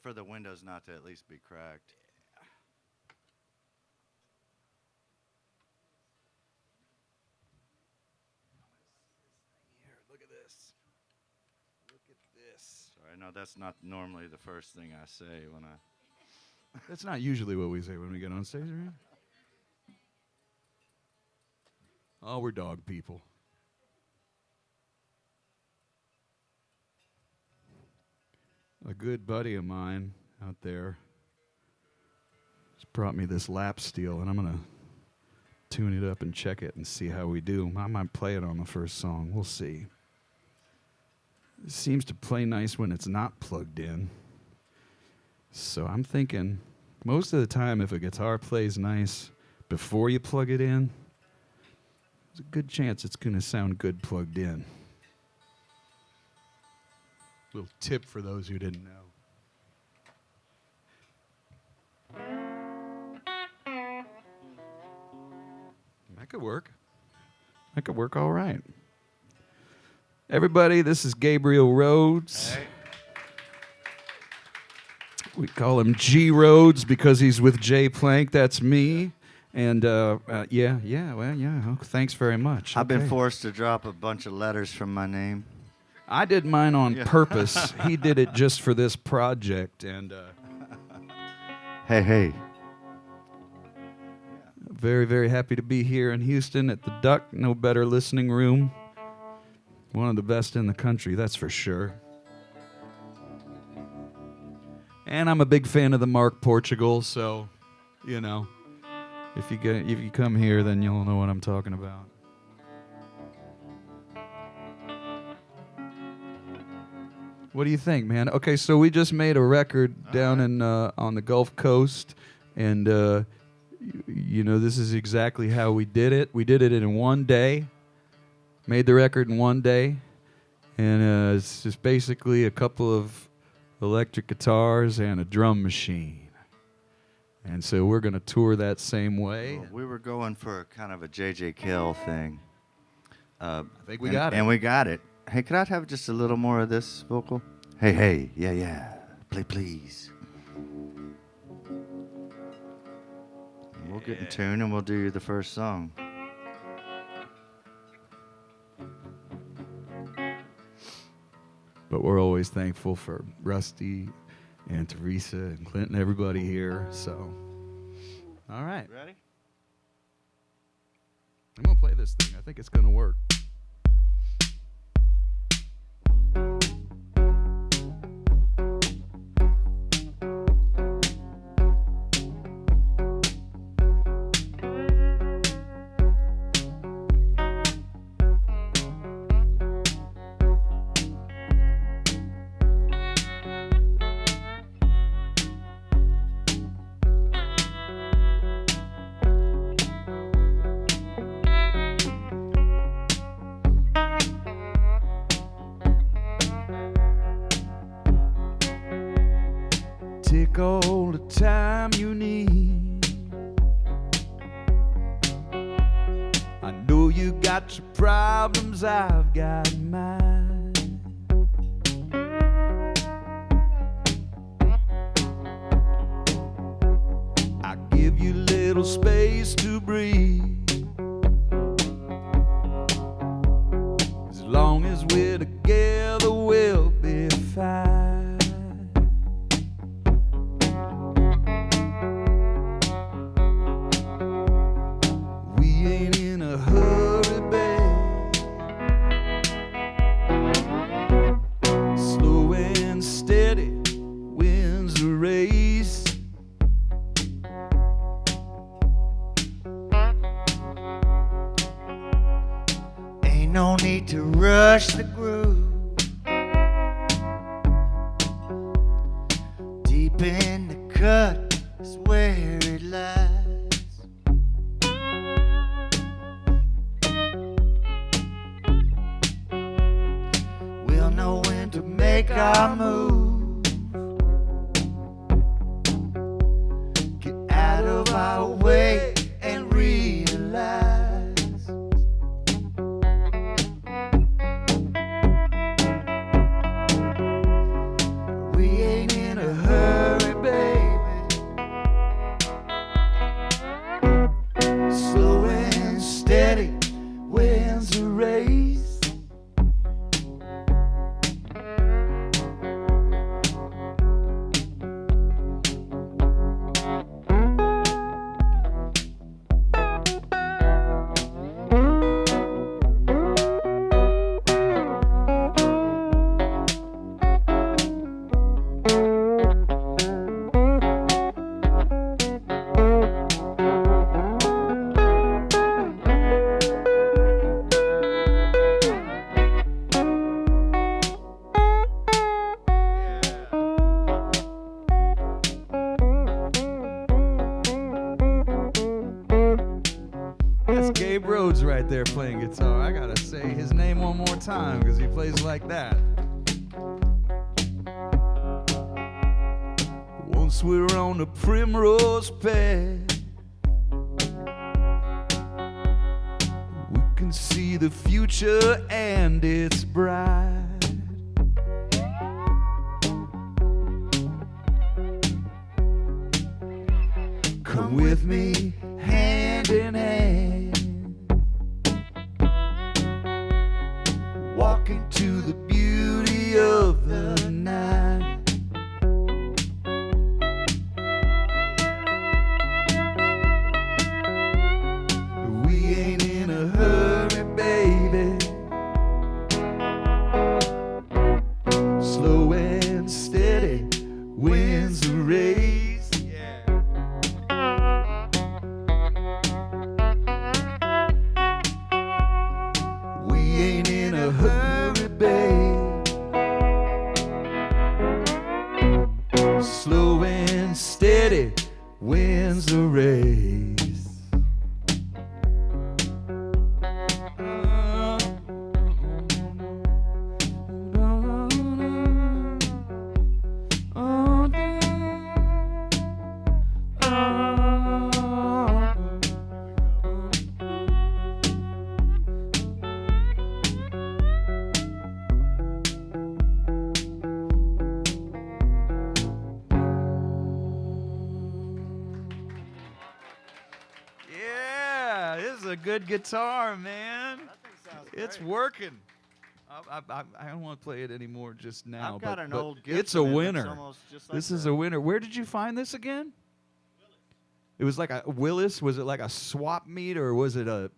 for the windows not to at least be cracked. Here, look at this. Look at this. Sorry, no, that's not normally the first thing I say when I. That's not usually what we say when we get on stage, right? Oh, we're dog people. A good buddy of mine out there has brought me this lap steel, and I'm going to tune it up and check it and see how we do. I might play it on the first song. We'll see. It seems to play nice when it's not plugged in. So I'm thinking most of the time if a guitar plays nice before you plug it in, there's a good chance it's going to sound good plugged in. Little tip for those who didn't know. That could work. That could work all right. Everybody, this is Gabriel Rhodes. Hey. We call him G Rhodes because he's with Jay Plank. That's me. And well, yeah. Oh, thanks very much. I've been Okay. forced to drop a bunch of letters from my name. I did mine on purpose. He did it just for this project. And Hey. very, very happy to be here in Houston at the Duck. No better listening room. One of the best in the country, that's for sure. And I'm a big fan of the Mark Portugal, so, you know, if you come here, then you'll know what I'm talking about. What do you think, man? Okay, so we just made a record down in on the Gulf Coast, and you know, this is exactly how we did it. We did it in one day. Made the record in one day, and it's just basically a couple of electric guitars and a drum machine. And so we're going to tour that same way. Well, we were going for kind of a J.J. Cale thing. I think we got it. And we got it. Hey, could I have just a little more of this vocal? Hey, yeah. Play, please. And we'll get in tune and we'll do the first song. But we're always thankful for Rusty and Teresa and Clinton, everybody here. So, all right. Ready? I'm going to play this thing. I think it's going to work. Take all the time you need. I know you got your problems, I've got mine. I give you little space to breathe. As long as we're together, we'll be fine. No need to rush the groove. Deep in the cut is where it lies. We'll know when to make our move. Get out of our way and realize. a hurry, baby. Slow and steady wins the race. That's Gabe Rhodes right there playing guitar. I gotta say his name one more time because he plays like that. Once we were on the primrose path, we can see the future and it's bright. Come with me hand in hand, walking to the beauty of the night. We ain't in a hurry, baby. Slow and steady wins the race. Ain't in a hurry, babe. Slow and steady wins the race. Yeah, this is a good guitar, man. It's working. I don't want to play it anymore just now. I've got but, an but old Gibson. it's a and winner. almost just like This is a winner. Where did you find this again? It was like a Willis. Was it like a swap meet or was it a?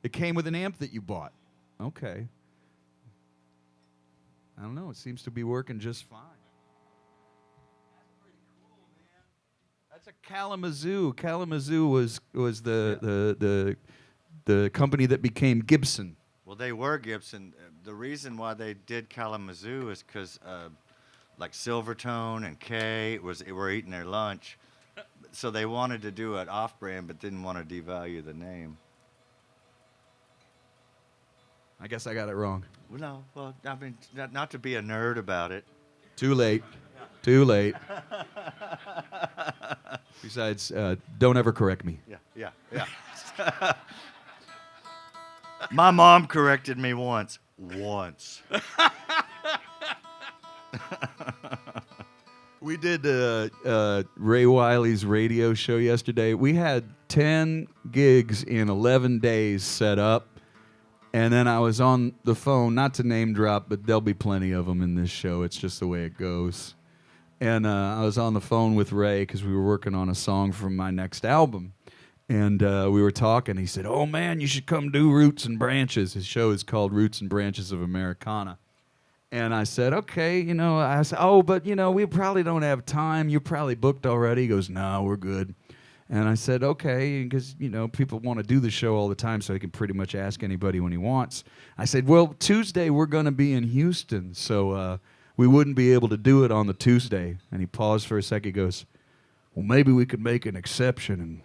It came with an amp that you bought. Okay. I don't know. It seems to be working just fine. That's pretty cool, man. That's a Kalamazoo. Kalamazoo was the company that became Gibson. Well, they were Gibson. The reason why they did Kalamazoo is because, like Silvertone and Kay were eating their lunch, so they wanted to do it off-brand, but didn't want to devalue the name. I guess I got it wrong. Well, no, well, I mean, not to be a nerd about it. Too late. Too late. Besides, don't ever correct me. Yeah. My mom corrected me once. We did Ray Wiley's radio show yesterday. We had 10 gigs in 11 days set up. And then I was on the phone, not to name drop, but there'll be plenty of them in this show. It's just the way it goes. And I was on the phone with Ray because we were working on a song from my next album. And we were talking. He said, "Oh, man, you should come do Roots and Branches." His show is called Roots and Branches of Americana. And I said, "Okay." I said, "Oh, but, we probably don't have time. You're probably booked already." He goes, "No, we're good." And I said, "Okay," because, people want to do the show all the time, so he can pretty much ask anybody when he wants. I said, "Well, Tuesday we're going to be in Houston, so we wouldn't be able to do it on the Tuesday." And he paused for a second. He goes, "Well, maybe we could make an exception and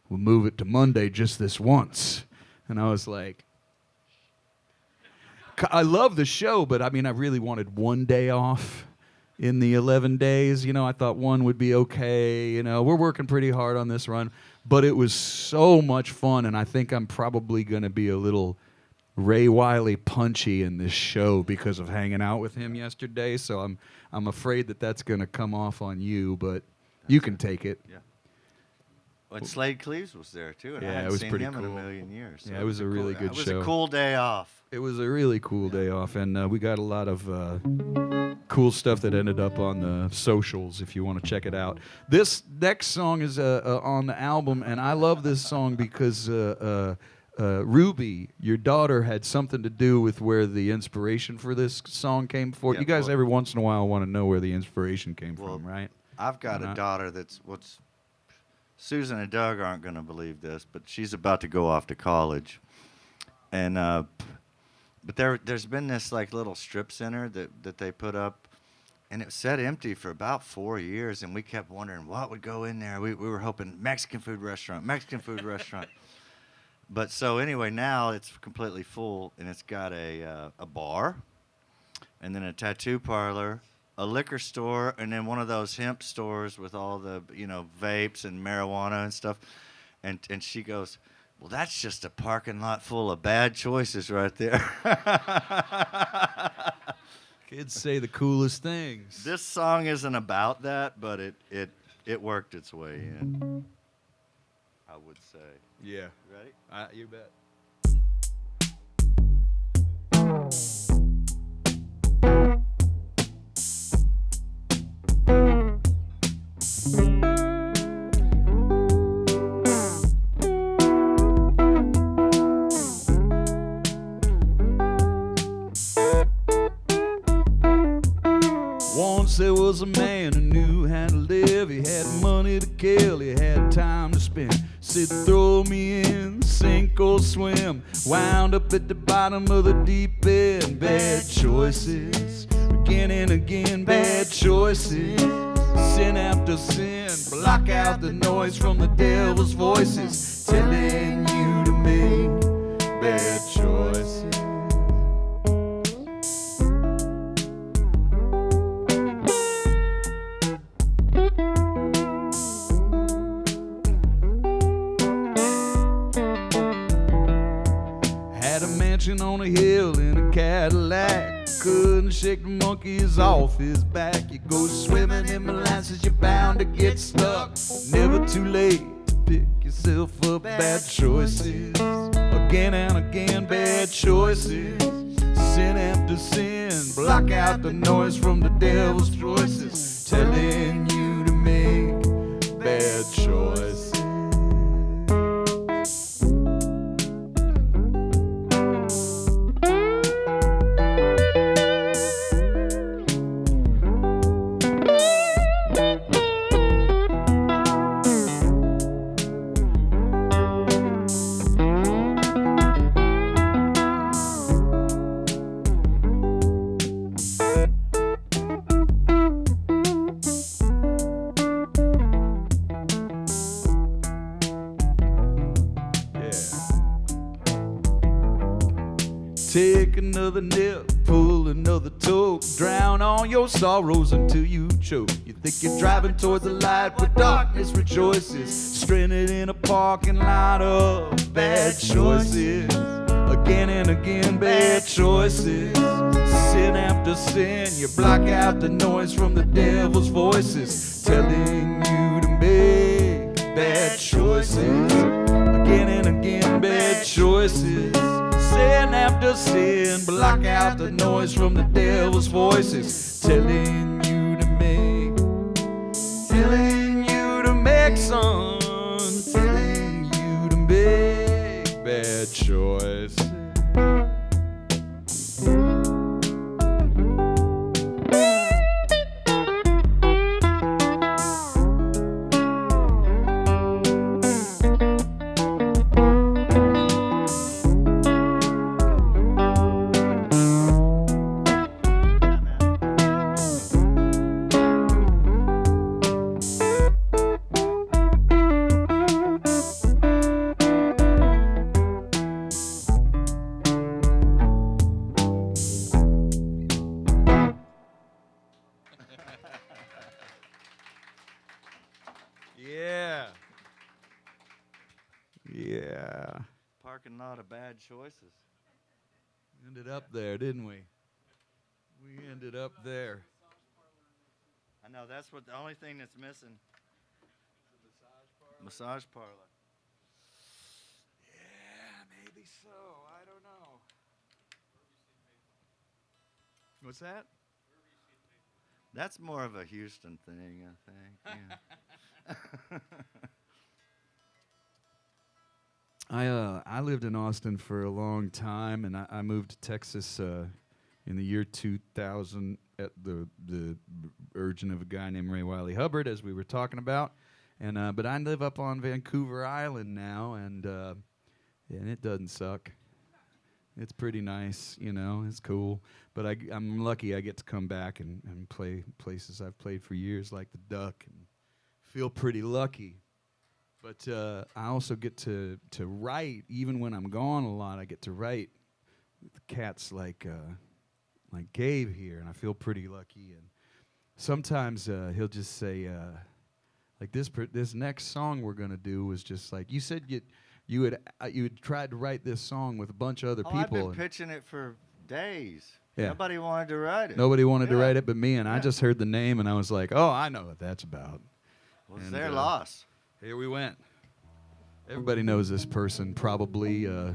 we'll move it to Monday just this once." And I was like, I love the show, but I really wanted one day off in the 11 days. I thought one would be okay. We're working pretty hard on this run, but it was so much fun, and I think I'm probably going to be a little Ray Wiley punchy in this show because of hanging out with him yesterday. So I'm afraid that that's going to come off on you, but you can take it. Yeah. Well, Slade Cleaves was there too, and Yeah, I it hadn't was seen pretty him in a cool. million years. So Yeah, it was a really good It was show. a cool day off. It was a really cool day off, and we got a lot of cool stuff that ended up on the socials if you want to check it out. This next song is on the album, and I love this song because Ruby, your daughter, had something to do with where the inspiration for this song came from. Yeah, You guys well- every once in a while want to know where the inspiration came Well, from, right? I've got Why a not? daughter that's Susan and Doug aren't going to believe this, but she's about to go off to college, and but there's been this like little strip center that they put up, and it sat empty for about 4 years, and we kept wondering what would go in there. We were hoping Mexican food restaurant. But so anyway, now it's completely full, and it's got a bar, and then a tattoo parlor, a liquor store, and then one of those hemp stores with all the vapes and marijuana and stuff. And she goes, "Well, that's just a parking lot full of bad choices right there." Kids say the coolest things. This song isn't about that, but it worked its way in, I would say. Yeah. Ready? You bet. Once there was a man who knew how to live. He had money to kill, he had time to spend. Said, throw me in, sink or swim. Wound up at the bottom of the deep end. Bad choices, again and again, bad choices. Sin after sin, block out the noise from the devil's voices, telling you to make bad choices. On a hill in a Cadillac, couldn't shake the monkeys off his back. You go swimming in molasses, you're bound to get stuck. Never too late to pick yourself up. Bad choices, again and again, bad choices. Sin after sin, block out the noise from the devil's choices, telling you to make bad choices. Take another nip, pull another toke, drown all your sorrows until you choke. You think you're driving towards the light where darkness rejoices, stranded in a parking lot of bad choices. Again and again, bad choices. Sin after sin, you block out the noise from the devil's voices, telling you to make bad choices. Again and again, bad choices. Sin after sin, block out the noise from the devil's voices, telling you to make some, telling you to make bad choices. Yeah. Yeah. Parking lot of bad choices. Ended up there, didn't we? We ended up there. I know, that's what the only thing that's missing. Massage parlor. Yeah, maybe so. I don't know. What's that? That's more of a Houston thing, I think. Yeah. I lived in Austin for a long time, and I moved to Texas in the year 2000 at the urging of a guy named Ray Wiley Hubbard, as we were talking about. And but I live up on Vancouver Island now, and it doesn't suck. It's pretty nice, you know. It's cool. But I'm lucky I get to come back and play places I've played for years, like the Duck, and feel pretty lucky. But I also get to write, even when I'm gone a lot. I get to write with cats like Gabe here, and I feel pretty lucky. And sometimes he'll just say, like this next song we're gonna do was just like you said you had tried to write this song with a bunch of other people. I've been pitching it for days. Yeah. Nobody wanted to write it. Nobody wanted to write it but me, and I just heard the name and I was like, oh, I know what that's about. Well, it's their loss. Here we went. Everybody knows this person, probably. You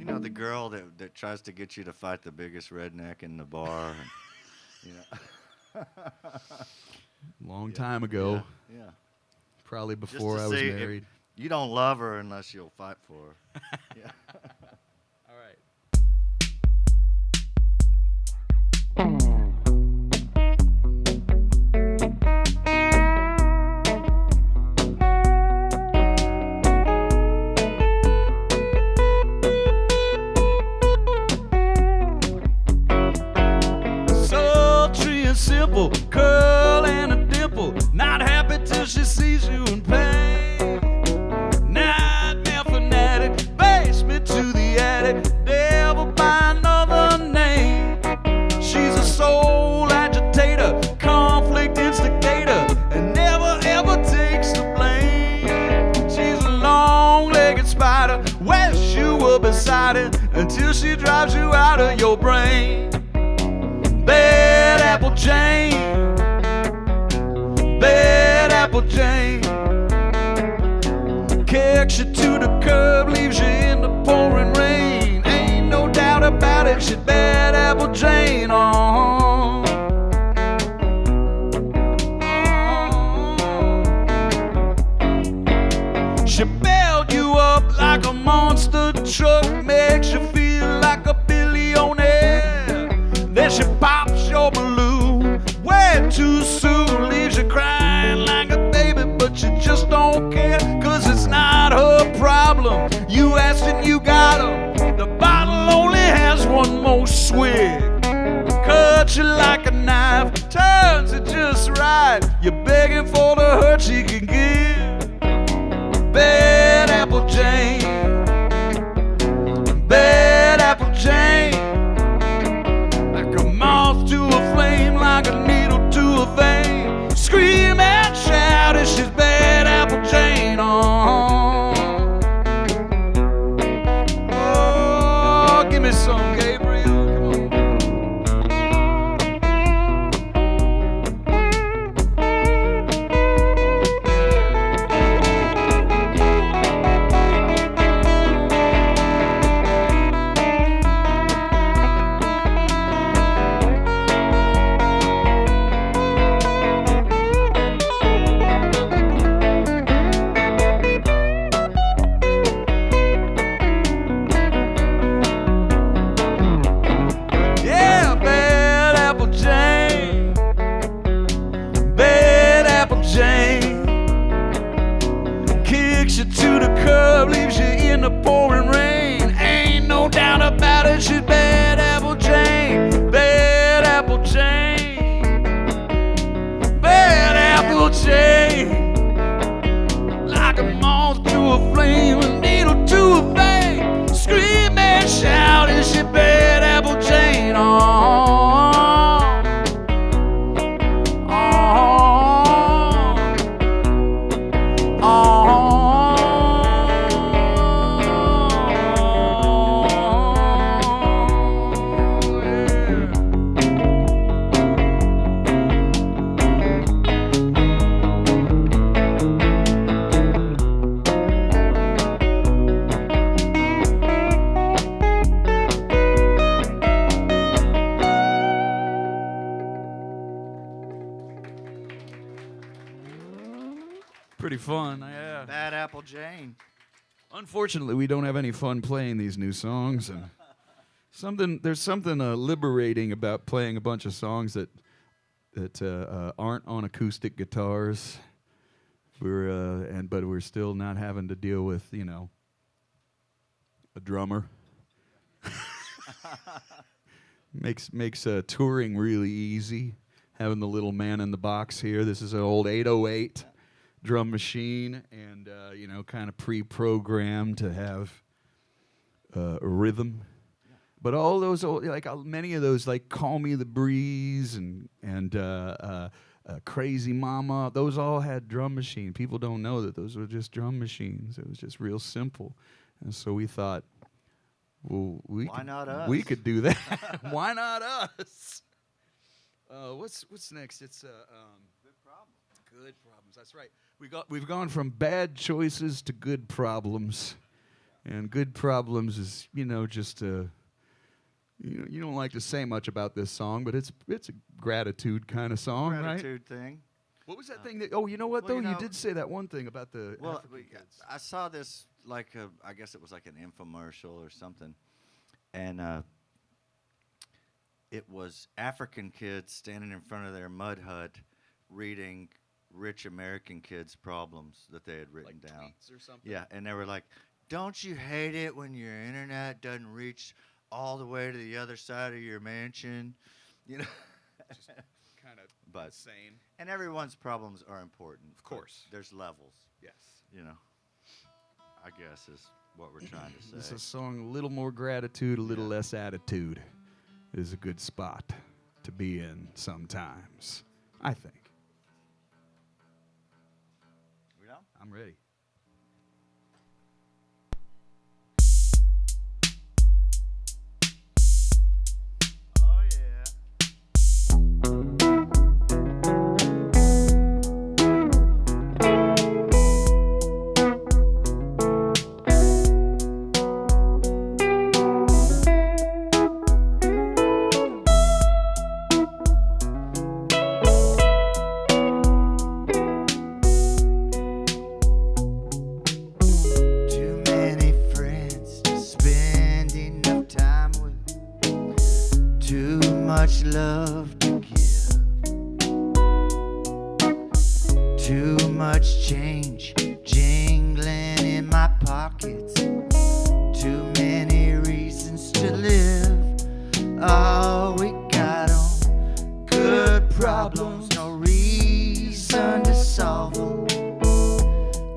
know the girl that tries to get you to fight the biggest redneck in the bar. And, you know. Long time ago. Yeah. Probably before I was married. You don't love her unless you'll fight for her. Yeah. All right. Sultry and simple, curl and a dimple, not happy till she sees you in pain. Nightmare fanatic, basement to the attic, devil by another name. She's a soul agitator, conflict instigator, and never ever takes the blame. She's a long-legged spider, wish you were beside it until she drives you out of your brain. Bad Apple Jane, Bad Apple Jane, kicks you to the curb, leaves you in the pouring rain. Ain't no doubt about it, she's Bad Apple Jane. Oh. She bailed you up like a monster truck, makes you feel like a billionaire. Then she pops your balloon way too soon, leaves you crying like a baby, but you just don't care, cause it's not her problem. You asked and you got 'em. The bottle only has one more swig. Cuts you like a knife, turns it just right. You're begging for the hurt she can give. Bad Apple Jane, Bad Apple Jane, like a moth to a flame, like a needle to a vein. Scream and shout if she's Bad Apple Jane. Oh, oh, give me some, Gabriel. Come on. Yeah, Bad Apple Jane, Bad Apple Jane, kicks you to the curb, leaves you in the pouring rain. Ain't no doubt about it, she's Bad Apple Jane, Bad Apple Jane, Bad Apple Jane, like a moth to a flame, a needle to a vein. Scream and shout, is she Bad Apple Jane? Oh, oh, oh. Pretty fun, yeah. Bad Apple Jane. Unfortunately, we don't have any fun playing these new songs, and there's something liberating about playing a bunch of songs that aren't on acoustic guitars. But we're still not having to deal with, you know, a drummer. makes touring really easy. Having the little man in the box here. This is an old 808 drum machine, and you know, kind of pre-programmed to have a rhythm. But all those old, like many of those, like "Call Me the Breeze" and "Crazy Mama," those all had drum machine. People don't know that those were just drum machines. It was just real simple, and so we thought, well, Why not us? We could do that. Why not us? What's next? It's Good problem. good problems. That's right. We've gone from bad choices to good problems, and good problems is, you know, just you don't like to say much about this song, but it's a gratitude kind of song, right? Gratitude thing. What was that thing that? Oh, you know what well, though? you You know- did say that one thing about the Well, African kids. I saw this like I guess it was like an infomercial or something, and it was African kids standing in front of their mud hut reading rich American kids' problems that they had written Like down. tweets or something. Yeah, and they were like, "Don't you hate it when your internet doesn't reach all the way to the other side of your mansion?" You know. Just kind of But insane. and everyone's problems are important. Of course. but there's levels. Yes. You know. I guess is what we're trying to say. This is a song, a little more gratitude, a little Yeah. less attitude, is a good spot to be in sometimes, I think. You know? I'm ready. Oh yeah. Too many friends to spend enough time with. Too much love to give. Too much change jingling in my pockets. Too many reasons to live. All we got on good problems, no reason to solve them.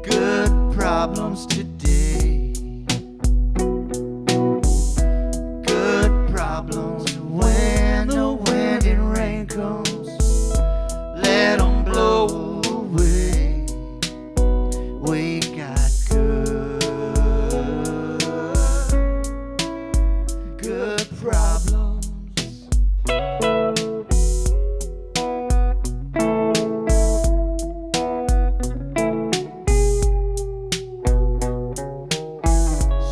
Good problems today. Good problems when the wind and rain comes. Let 'em blow away. We got good problems.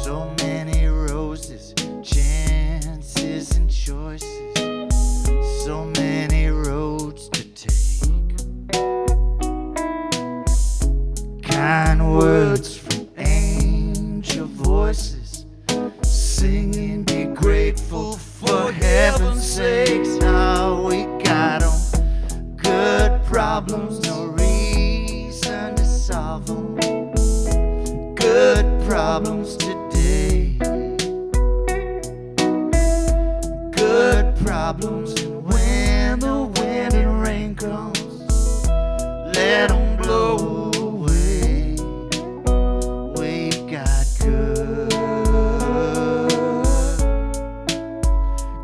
So many roses, chances and choices. So many roads to take. Kind words from angel voices, singing, be grateful for heaven's sakes. How we got 'em. Good problems, no reason to solve 'em. Good problems today. Good problems, and when the wind and rain comes, let 'em blow away. We got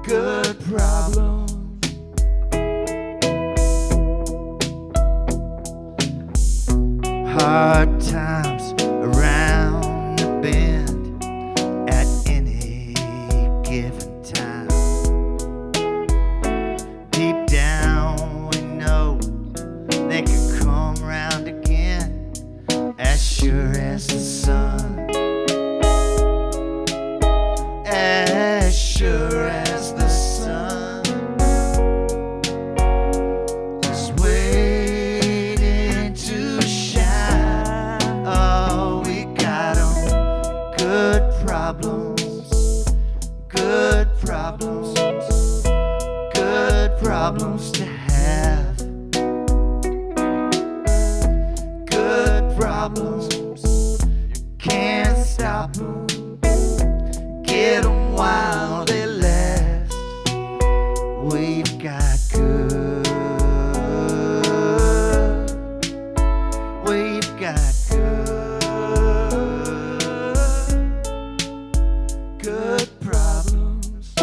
good problems. Hard times around the bend at any given time. Deep down we know they can come round again, as sure as the sun, as sure as the sun. Just waiting to shine. problems. You can't stop them. Get them while they last. We've got good. We've got good problems.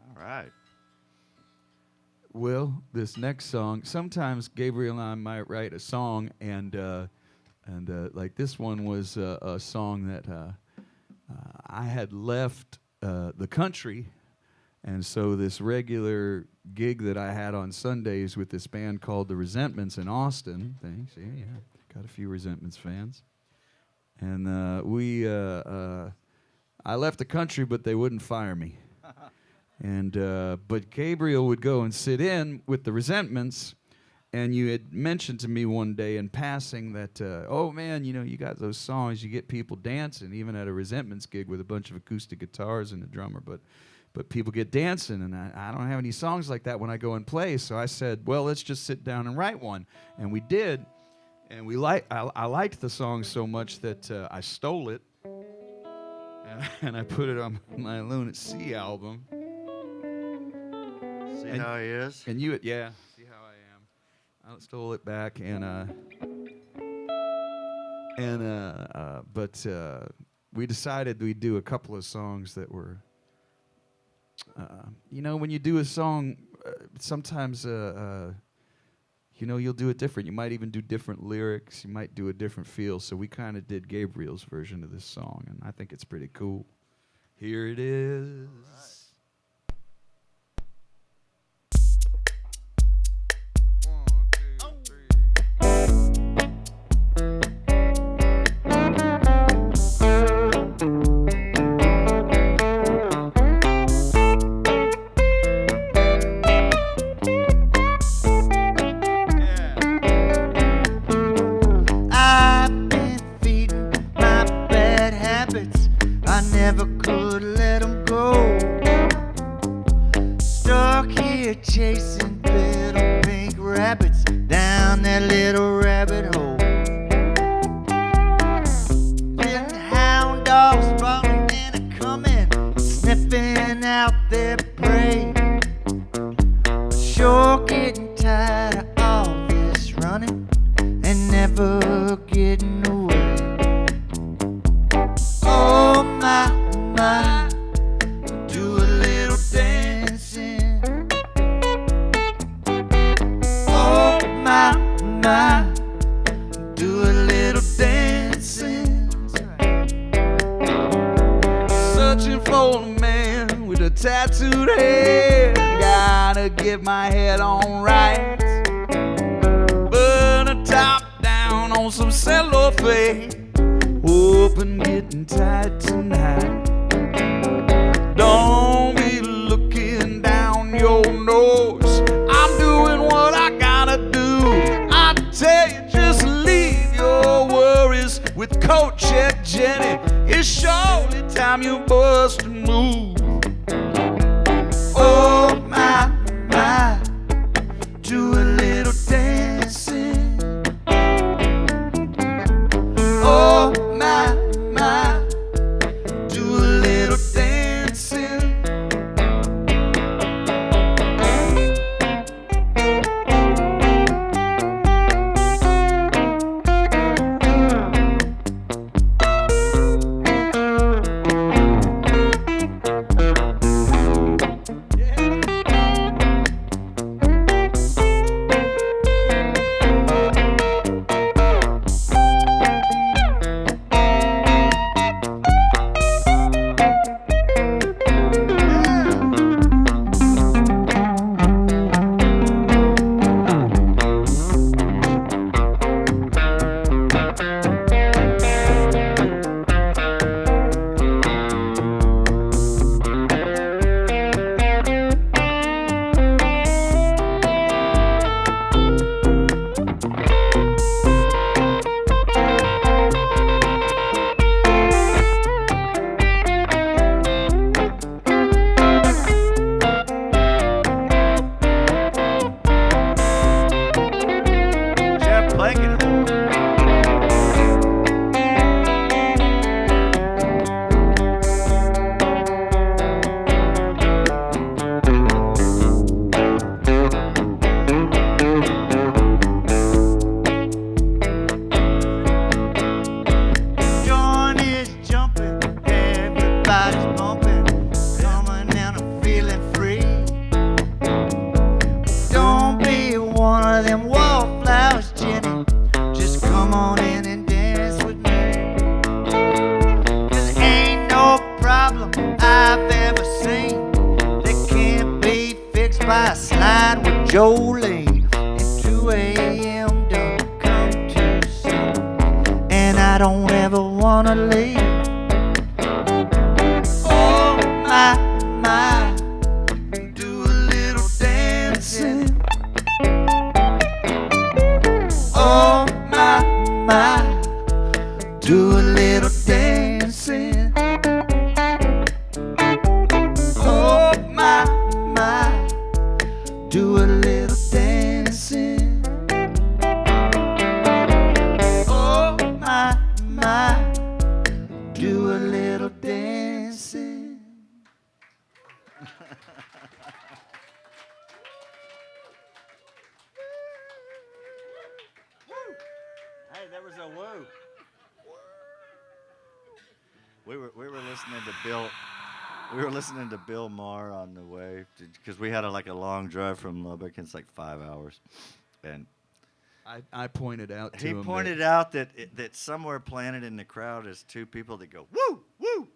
All right. Well, this next song, sometimes Gabriel and I might write a song, and like this one was a song that I had left the country, and so this regular gig that I had on Sundays with this band called The Resentments in Austin. Thanks, yeah, got a few Resentments fans, and I left the country, but they wouldn't fire me. And but Gabriel would go and sit in with the Resentments, and you had mentioned to me one day in passing that, oh man, you know, you got those songs, you get people dancing, even at a Resentments gig with a bunch of acoustic guitars and a drummer, but people get dancing, and I don't have any songs like that when I go and play. So I said, well, let's just sit down and write one, and we did, and I liked the song so much that I stole it, and I put it on my Lunatic Sea album. See how he is? And you, yeah, see how I am. I stole it back, but we decided we'd do a couple of songs that were, you know, when you do a song, sometimes, you know, you'll do it different. You might even do different lyrics. You might do a different feel. So we kind of did Gabriel's version of this song, and I think it's pretty cool. Here it is. I never could let them go. Stuck here chasing little pink rabbits down that little rabbit hole. Then hound dogs following and a coming, sniffing out their prey. Sure getting tired of all this running and never getting away. Oh my, do a little dancing. Oh my, do a little dancing. Searching for a man with a tattooed head. Gotta get my head on right. Burn a top down on some cellophane. Hoping getting tight tonight. Don't be looking down your nose. I'm doing what I gotta do. I tell you, just leave your worries with Coach Check Jenny. It's surely time you bust a move. Oh my, do a little dancing. Oh my, do a little dancing. Jolene at 2 a.m. don't come too soon, and I don't ever wanna leave. Oh my, do a little dancing. Oh my, do a little dancing. Oh my, do a little dancing. Oh my, do a little dancing. Hey, there was a woo. We were listening to Bill. We were listening to Bill Maher on the way because we had a long drive from Lubbock. And it's like 5 hours, and I pointed out to him. He pointed out that somewhere planted in the crowd is two people that go woo woo,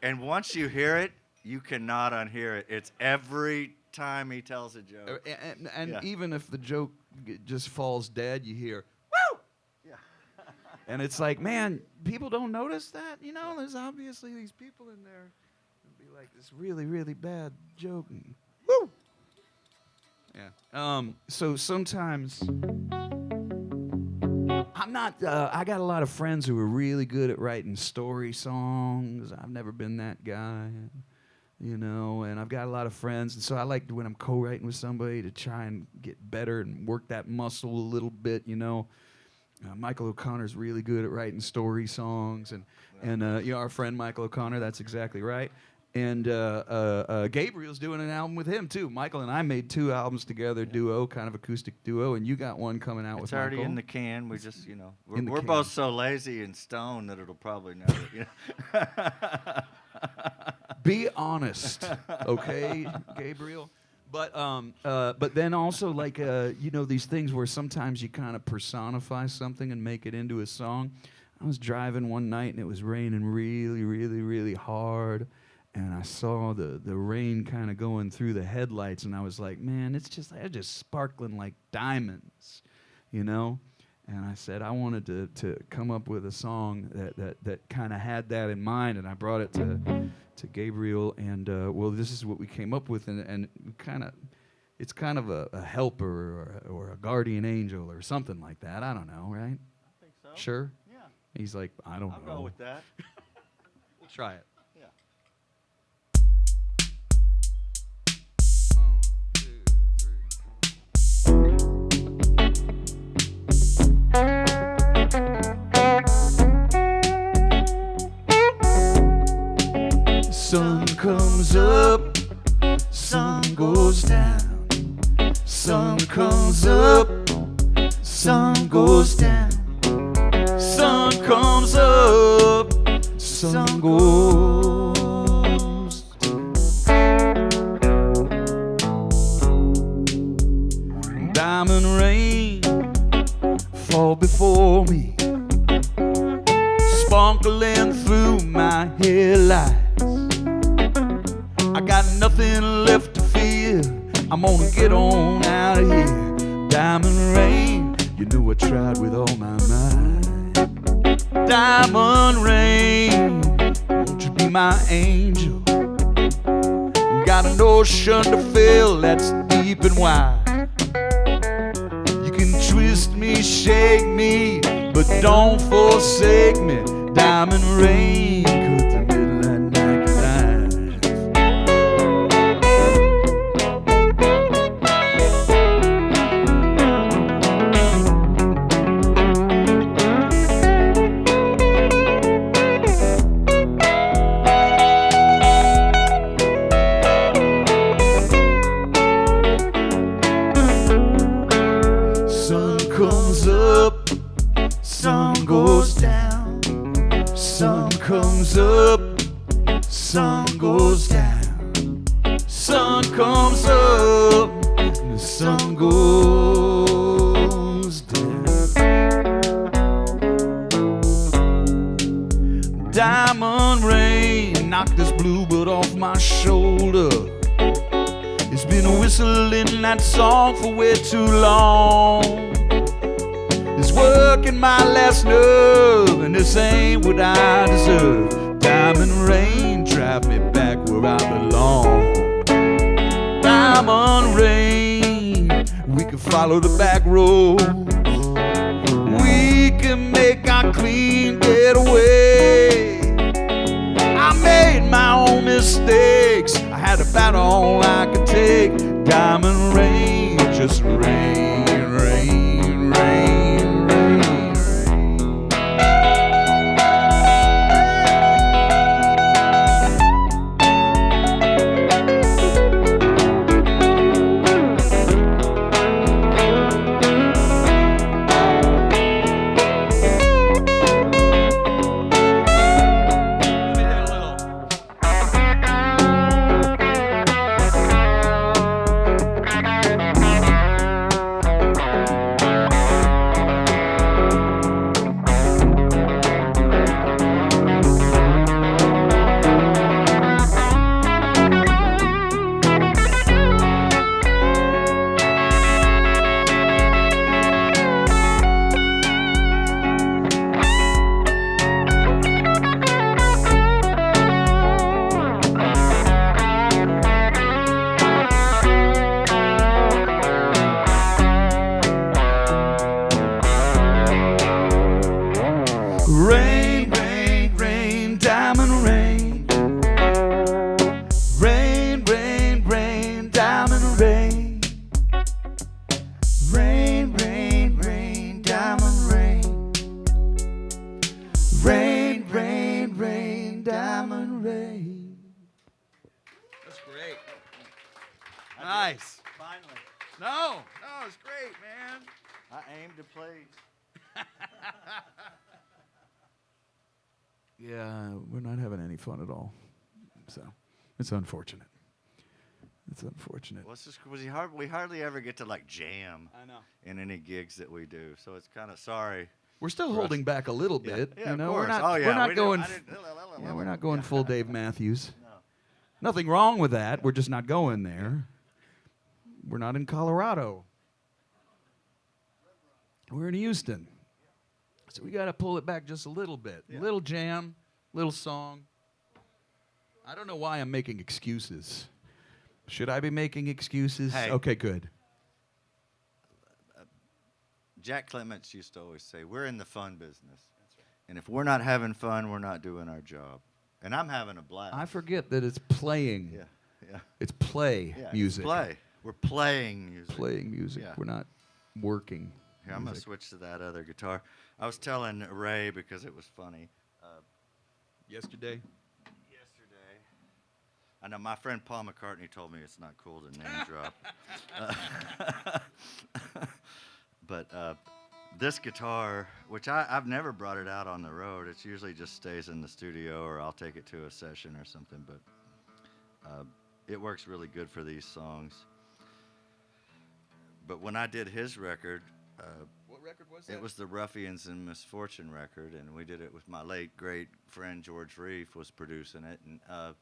and once you hear it, you cannot unhear it. It's every time he tells a joke. And yeah. Even if the joke just falls dead, you hear woo. Yeah. And it's like, man, people don't notice that. You know, there's obviously these people in there. Be like this really, really bad joke. And, woo! Yeah. So sometimes I'm not. I got a lot of friends who are really good at writing story songs. I've never been that guy, you know. And I've got a lot of friends, and so I like when I'm co-writing with somebody to try and get better and work that muscle a little bit, you know. Michael O'Connor's really good at writing story songs, and you know, our friend Michael O'Connor. That's exactly right. And Gabriel's doing an album with him too. Michael and I made 2 albums together, duo, kind of acoustic duo, and you got one coming out with Michael. It's already in the can. We just, you know, we're both so lazy and stoned that it'll probably never. You know. Be honest, okay, Gabriel. But then also like you know, these things where sometimes you kind of personify something and make it into a song. I was driving one night and it was raining really, really, really hard. And I saw the rain kind of going through the headlights, and I was like, man, they're just sparkling like diamonds, you know? And I said I wanted to come up with a song that kind of had that in mind, and I brought it to Gabriel, and well, this is what we came up with, and it's kind of a helper or a guardian angel or something like that. I don't know, right? I think so. Sure? Yeah. He's like, I don't know. I'll go with that. We'll try it. Sun comes up, sun goes down. Sun comes up, sun goes down. Sun comes up, sun goes down. Diamond rain fall before me, sparkling through my headlights. I got nothing left to fear. I'm gonna get on out of here. Diamond rain, you know I tried with all my might. Diamond rain, won't you be my angel? Got an ocean to fill that's deep and wide. You can twist me, shake me, but don't forsake me. Diamond rain, cut the midnight night line. Sun comes up, sun goes down. Sun comes up, sun goes down. Sun comes up, the sun goes down. Diamond rain knocked this bluebird off my shoulder. It's been a whistling that song for way too long. It's working my last nerve, and this ain't what I deserve. Diamond rain, drive me back where I belong. Diamond rain, we can follow the back roads. We can make our clean getaway. I made my own mistakes. I had about all I could take. Diamond rain, just rain, rain, rain, rain, rain. Rain, rain, rain, diamond rain. Rain, rain, rain, diamond rain. Rain, rain, rain, diamond rain. Rain, rain, rain, diamond rain. That's great. Nice. Finally. No, it's great, man. I aim to play. Yeah, we're not having any fun at all. So, it's unfortunate. It's unfortunate. Well, it's just we hardly ever get to like jam I know. in any gigs that we do, so it's kind of sorry. We're still holding back a little bit. Yeah, You know, of we're course. not. Oh, yeah, we're not we going. didn't- I didn't- Yeah, we're not going full Dave Matthews. No. Nothing wrong with that. We're just not going there. We're not in Colorado. We're in Houston. So we got to pull it back just a little bit. Yeah. Little jam, little song. I don't know why I'm making excuses. Should I be making excuses? Hey. Okay, good. Jack Clements used to always say, "We're in the fun business, and if we're not having fun, we're not doing our job." And I'm having a blast. I forget that it's playing. Yeah. It's play Yeah. music. It's play. We're playing music. Playing music. Yeah. We're not working. Here, I'm gonna music. switch to that other guitar. I was telling Ray because it was funny. Yesterday. I know my friend Paul McCartney told me it's not cool to name drop. But this guitar, which I've never brought it out on the road. It usually just stays in the studio, or I'll take it to a session or something. But it works really good for these songs. But when I did his record, What record was that? it was the Ruffians in Misfortune record, and we did it with my late great friend George Reef was producing it, and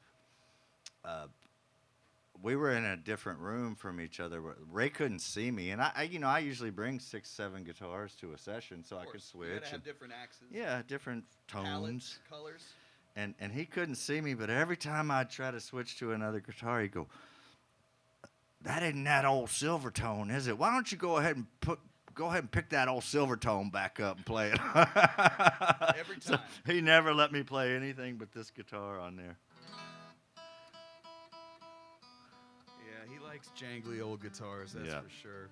we were in a different room from each other. Ray couldn't see me, and I usually bring 6, 7 guitars to a session so I could switch. And different axes. yeah, different tones. Colors. And he couldn't see me, but every time I'd try to switch to another guitar, he'd go, "That isn't that old Silvertone, is it? Why don't you go ahead and pick that old Silvertone back up and play it?" Every So time. he never let me play anything but this guitar on there. Yeah, he likes jangly old guitars, that's Yeah. for sure.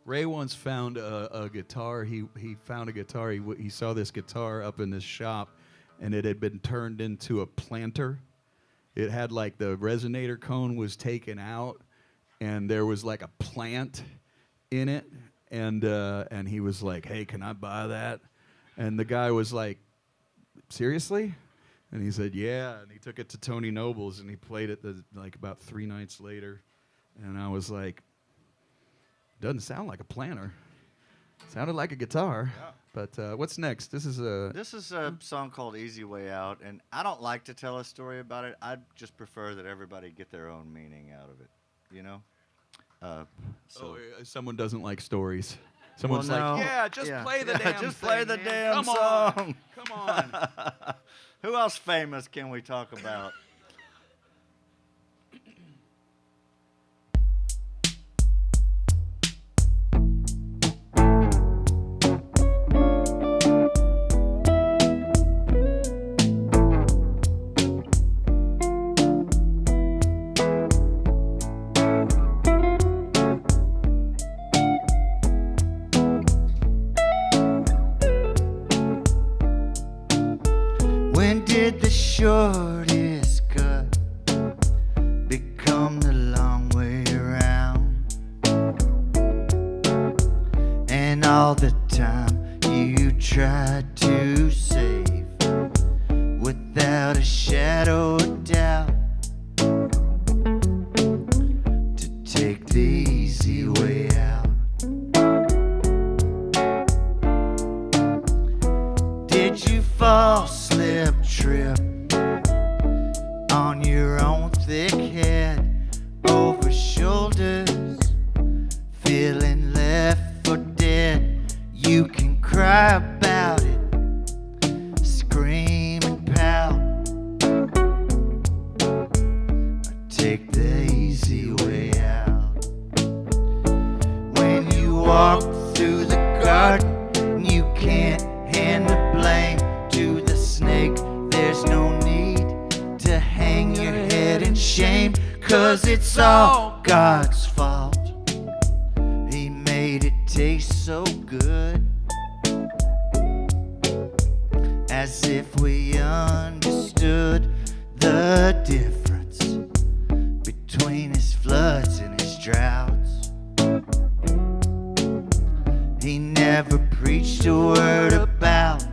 Ray once found a guitar. He found a guitar. He saw this guitar up in this shop, and it had been turned into a planter. It had like the resonator cone was taken out, and there was like a plant in it. And he was like, "Hey, can I buy that?" And the guy was like, "Seriously?" And he said, "Yeah." And he took it to Tony Noble's, and he played it like about 3 nights later. And I was like, "Doesn't sound like a planter. Sounded like a guitar." Yeah. But what's next? This is a This is a song called Easy Way Out, and I don't like to tell a story about it. I just prefer that everybody get their own meaning out of it, you know? So Someone doesn't like stories. well, Someone's no. like, yeah, just play the damn just thing, play the man. damn Come song. on. Come on. Who else famous can we talk about? When did the shortest cut become the long way around? And all the time you tried to save without a shadow of doubt to take the easy way out. Did you fall, slip, trip on your own thick head, over shoulders, feeling left for dead? You can cry about it, scream and pout, or take the easy way out. When you walk through the garden, you can't hand the blame to the snake. There's no need to hang your head in shame, 'cause it's all God's fault. He made it taste so good, as if we understood the difference between his floods and his droughts. He never preached a word about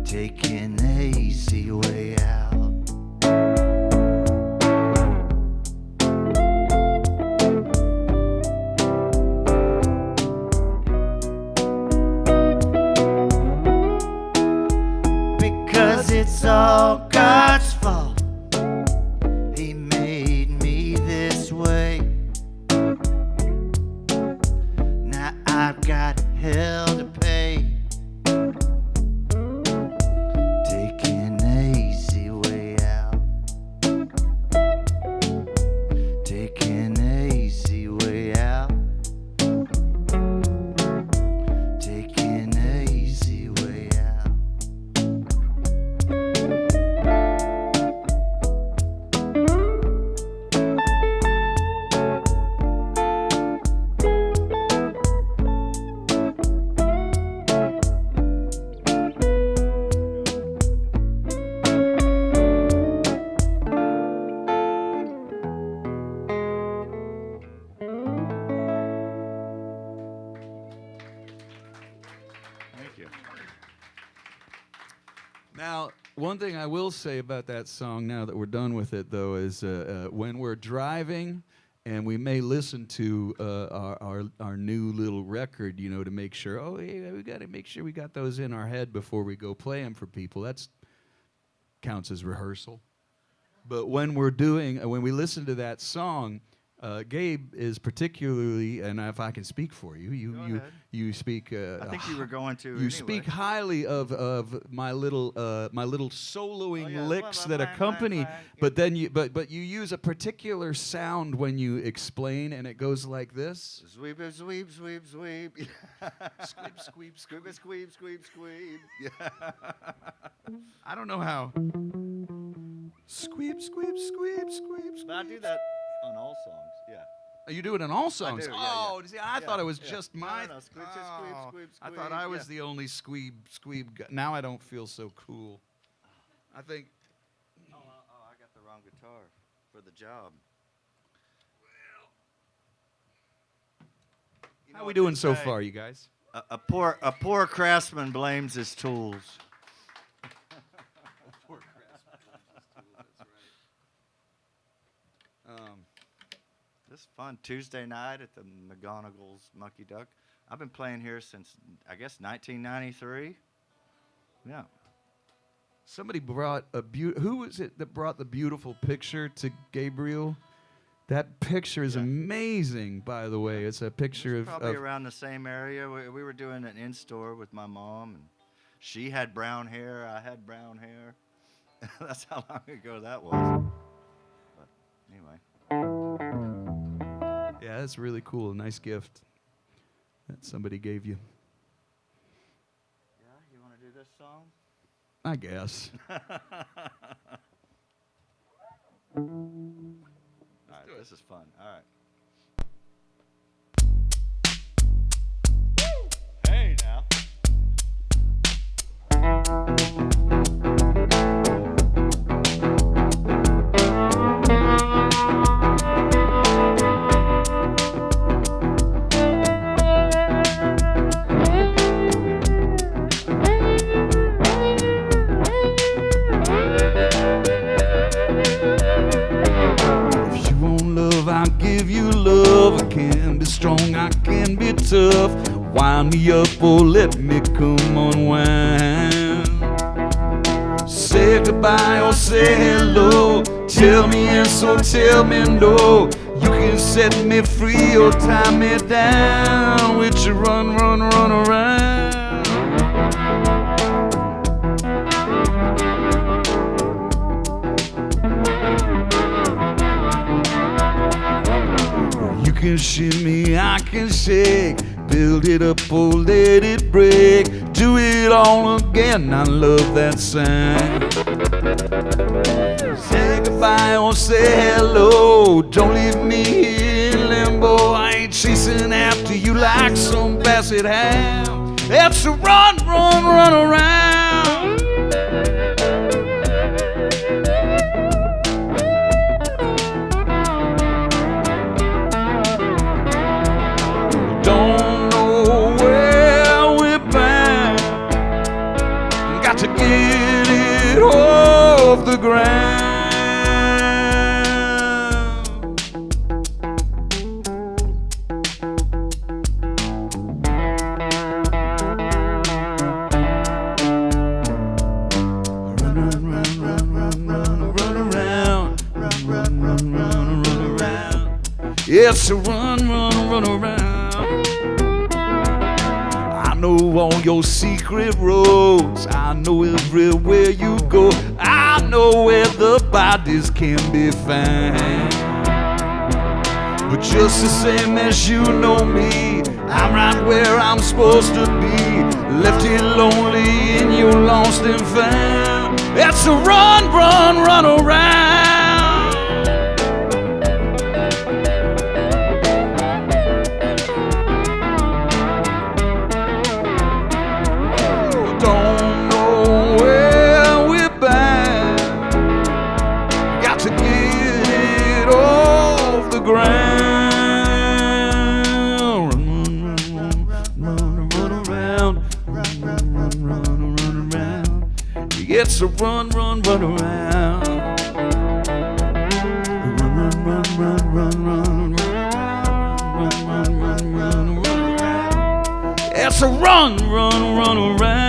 taking the easy way out. Because it's all God's fault. He made me this way. Now I've got hell to pay. Taking the easy way out. Taking the easy way out. Taking the easy way out. Thank you. Now, one thing I will say about that song, now that we're done with it, though, is when we're driving and we may listen to our new little record, you know, to make sure, oh, hey, we got to make sure we got those in our head before we go play them for people. That counts as rehearsal. But when when we listen to that song, Gabe is particularly, and if I can speak for you, Go ahead. you speak. I think you were going to. You anyway. speak highly of my little soloing Oh, yeah. licks Blah, that blah, accompany, blah, blah. but then you use a particular sound when you explain, and it goes like this. Sweep, sweep, sweep, sweep. Squeep, squeep, Squeep, squeep, squeep, squeep. Yeah. I don't know how. Squeep, squeep, squeep, squeep, But I squeep. do that on all songs. Yeah. Oh, you do it in all songs. do, yeah, oh, yeah. see, I Yeah, thought it was yeah. just No, my. no, squeep, just squeep, Oh, squeep, I squeep, thought I was yeah. the only squeeb guy. Now I don't feel so cool. I think. Oh, I got the wrong guitar for the job. You know How we what doing they so say? far, you guys? A poor craftsman blames his tools. This is fun. Tuesday night at the McGonigel's Mucky Duck. I've been playing here since, I guess, 1993. Yeah. Somebody brought who was it that brought the beautiful picture to Gabriel? That picture is Yeah. amazing, by the way. It's a picture It's probably of around the same area. We were doing an in-store with my mom, and she had brown hair. I had brown hair. That's how long ago that was. But anyway. yeah, that's really cool. A nice gift that somebody gave you. Yeah, you want to do this song? I guess. All right, this is fun. All right. Hey now. If you want love, I'll give you love. I can be strong, I can be tough. Wind me up or let me come unwind. Say goodbye or say hello. Tell me yes or tell me no. You can set me free or tie me down. With you run, run, run around. You can shimmy, I can shake. Build it up or let it break. Do it all again, I love that sound. Say goodbye or say hello. Don't leave me here in limbo. I ain't chasing after you like some basset hound. It's a run, run, run around. Don't know where we're bound. Got to get it off the ground. Run, run, run, run, run, run, run around. Run, run, run, run, run around. It's a run, run, run around. I know all your secret roads. I know everywhere you go. I know where the bodies can be found. But just the same as you know me, I'm right where I'm supposed to be. Left here lonely and you're lost and found. It's a run, run, run around. Don't know where we're bound. Got to get it off the ground. Run, run, run, run around. Run, run, run, run, run around. It's a run, run, run around. Run, run, run, run, run, run, run, run, run, run, run around. It's a run, run, run around.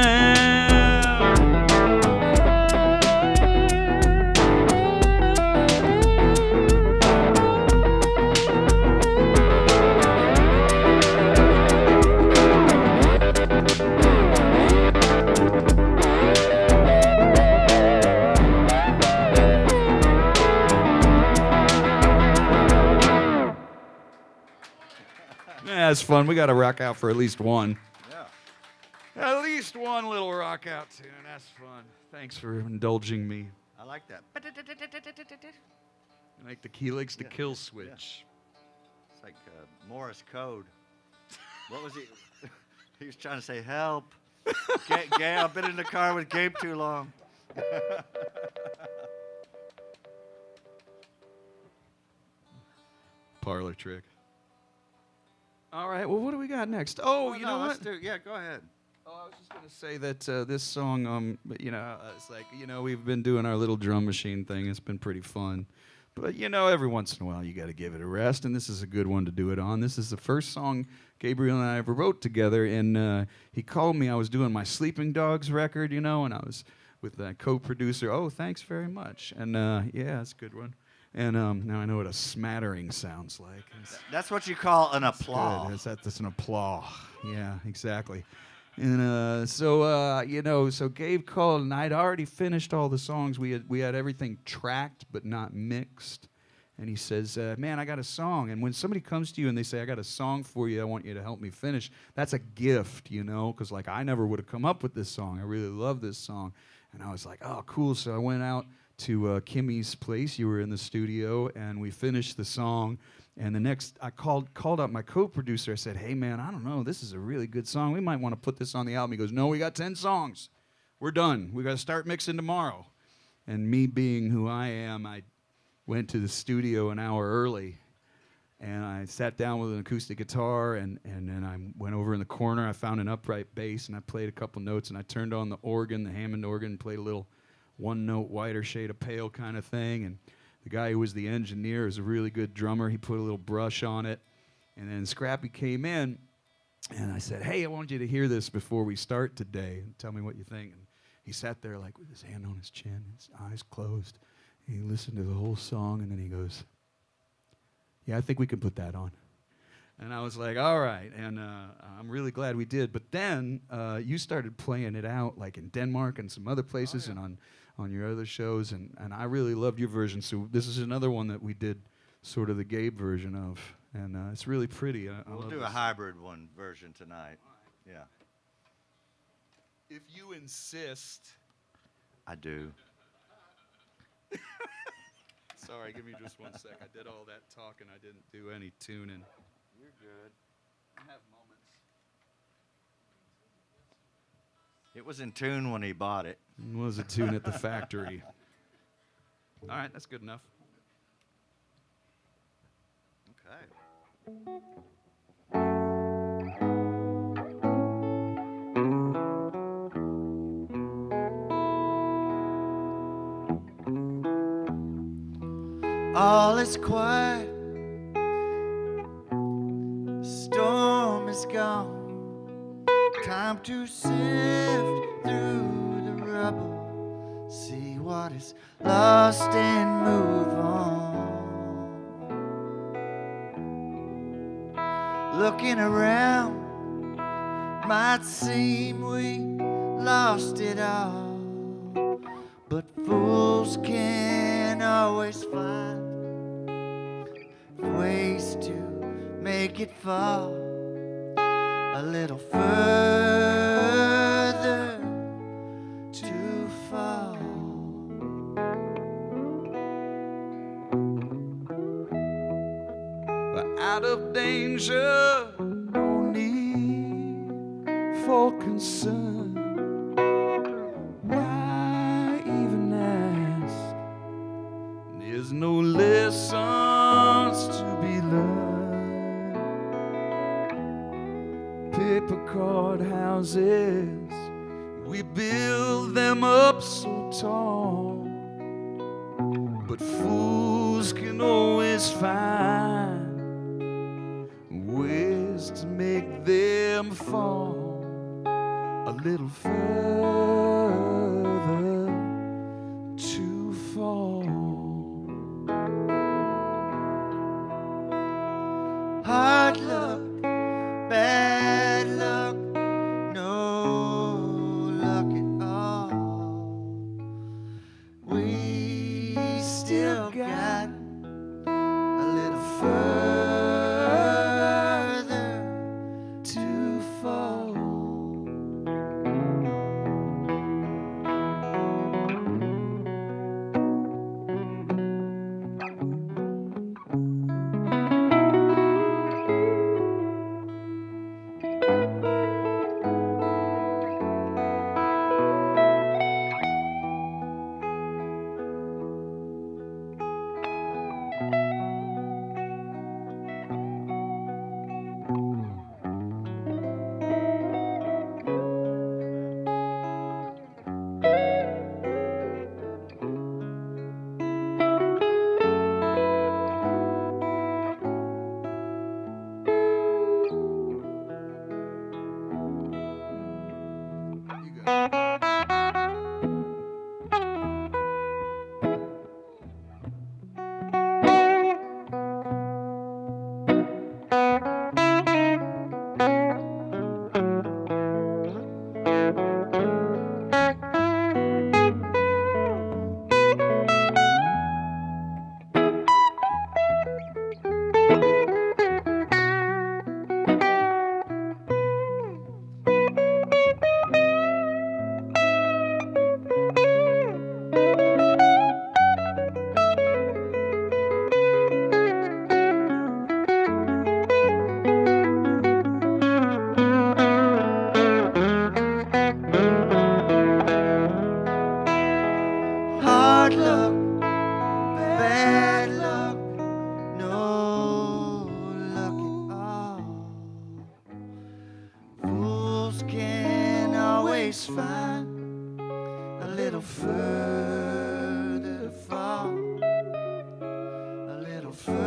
Yeah, it's fun. We got to rock out for at least one. Yeah. At least one little rock out tune. That's fun. Thanks for indulging me. I like that. Like the Helix to Yeah, kill yeah, switch. It's like Morse code. What was he? He was trying to say help. Gabe, I've been in the car with Gabe too long. Parlor trick. All right. Well, what do we got next? Oh, you know what? Yeah, go ahead. Oh, I was just gonna say that this song, it's like we've been doing our little drum machine thing. It's been pretty fun, but every once in a while you got to give it a rest, and this is a good one to do it on. This is the first song Gabriel and I ever wrote together, and he called me. I was doing my Sleeping Dogs record, and I was with that co-producer. Oh, thanks very much, and yeah, it's a good one. And now I know what a smattering sounds like. That's what you call an Good. applause. That's an applause. Yeah, exactly. And so Gabe called, and I'd already finished all the songs. We had everything tracked but not mixed. And he says, "Man, I got a song." And when somebody comes to you and they say, "I got a song for you, I want you to help me finish," that's a gift, because like I never would have come up with this song. I really love this song, and I was like, "Oh, cool!" So I went out to Kimmy's place. You were in the studio, and we finished the song. And the next, I called up my co-producer. I said, "Hey, man, I don't know. This is a really good song. We might want to put this on the album." He goes, "No, we got 10 songs. We're done. We got to start mixing tomorrow." And me being who I am, I went to the studio an hour early. And I sat down with an acoustic guitar, and then I went over in the corner. I found an upright bass, and I played a couple notes, and I turned on the organ, the Hammond organ, and played a little one-note, whiter shade of pale kind of thing. And the guy who was the engineer is a really good drummer. He put a little brush on it. And then Scrappy came in, and I said, "Hey, I want you to hear this before we start today, and tell me what you think." And he sat there like with his hand on his chin, his eyes closed. He listened to the whole song, and then he goes, "Yeah, I think we can put that on." And I was like, "All right," and I'm really glad we did. But then you started playing it out like in Denmark and some other places, and on your other shows, and I really loved your version. So this is another one that we did sort of the Gabe version of, and it's really pretty. We'll do a hybrid one version tonight. Yeah. If you insist. I do. Sorry, give me just 1 sec. I did all that talking. I didn't do any tuning. You're good. I have moments. It was in tune when he bought it. It was a tune at the factory. All right, that's good enough. Okay. All is quiet. Storm is gone. Time to sift through the rubble. See what is lost and move on. Looking around, might seem we lost it all. But fools can always find ways to make it fall a little further to fall. We're out of danger, no need for concern. Why even ask? There's no lessons to be learned. Paper card houses, we build them up so tall. But fools can always find ways to make them fall a little further to fall. Hard luck, bad luck, no luck at all. We still got a little further to fall. place find a little further to fall, a little further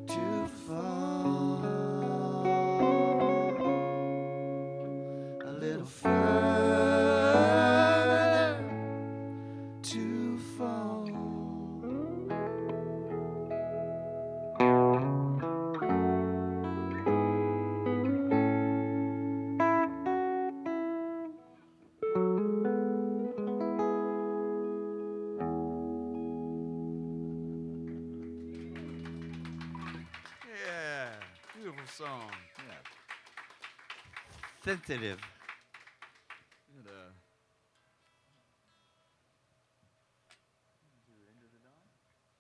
to fall, a little further to fall. Yeah, beautiful song. Yeah. Sensitive. It,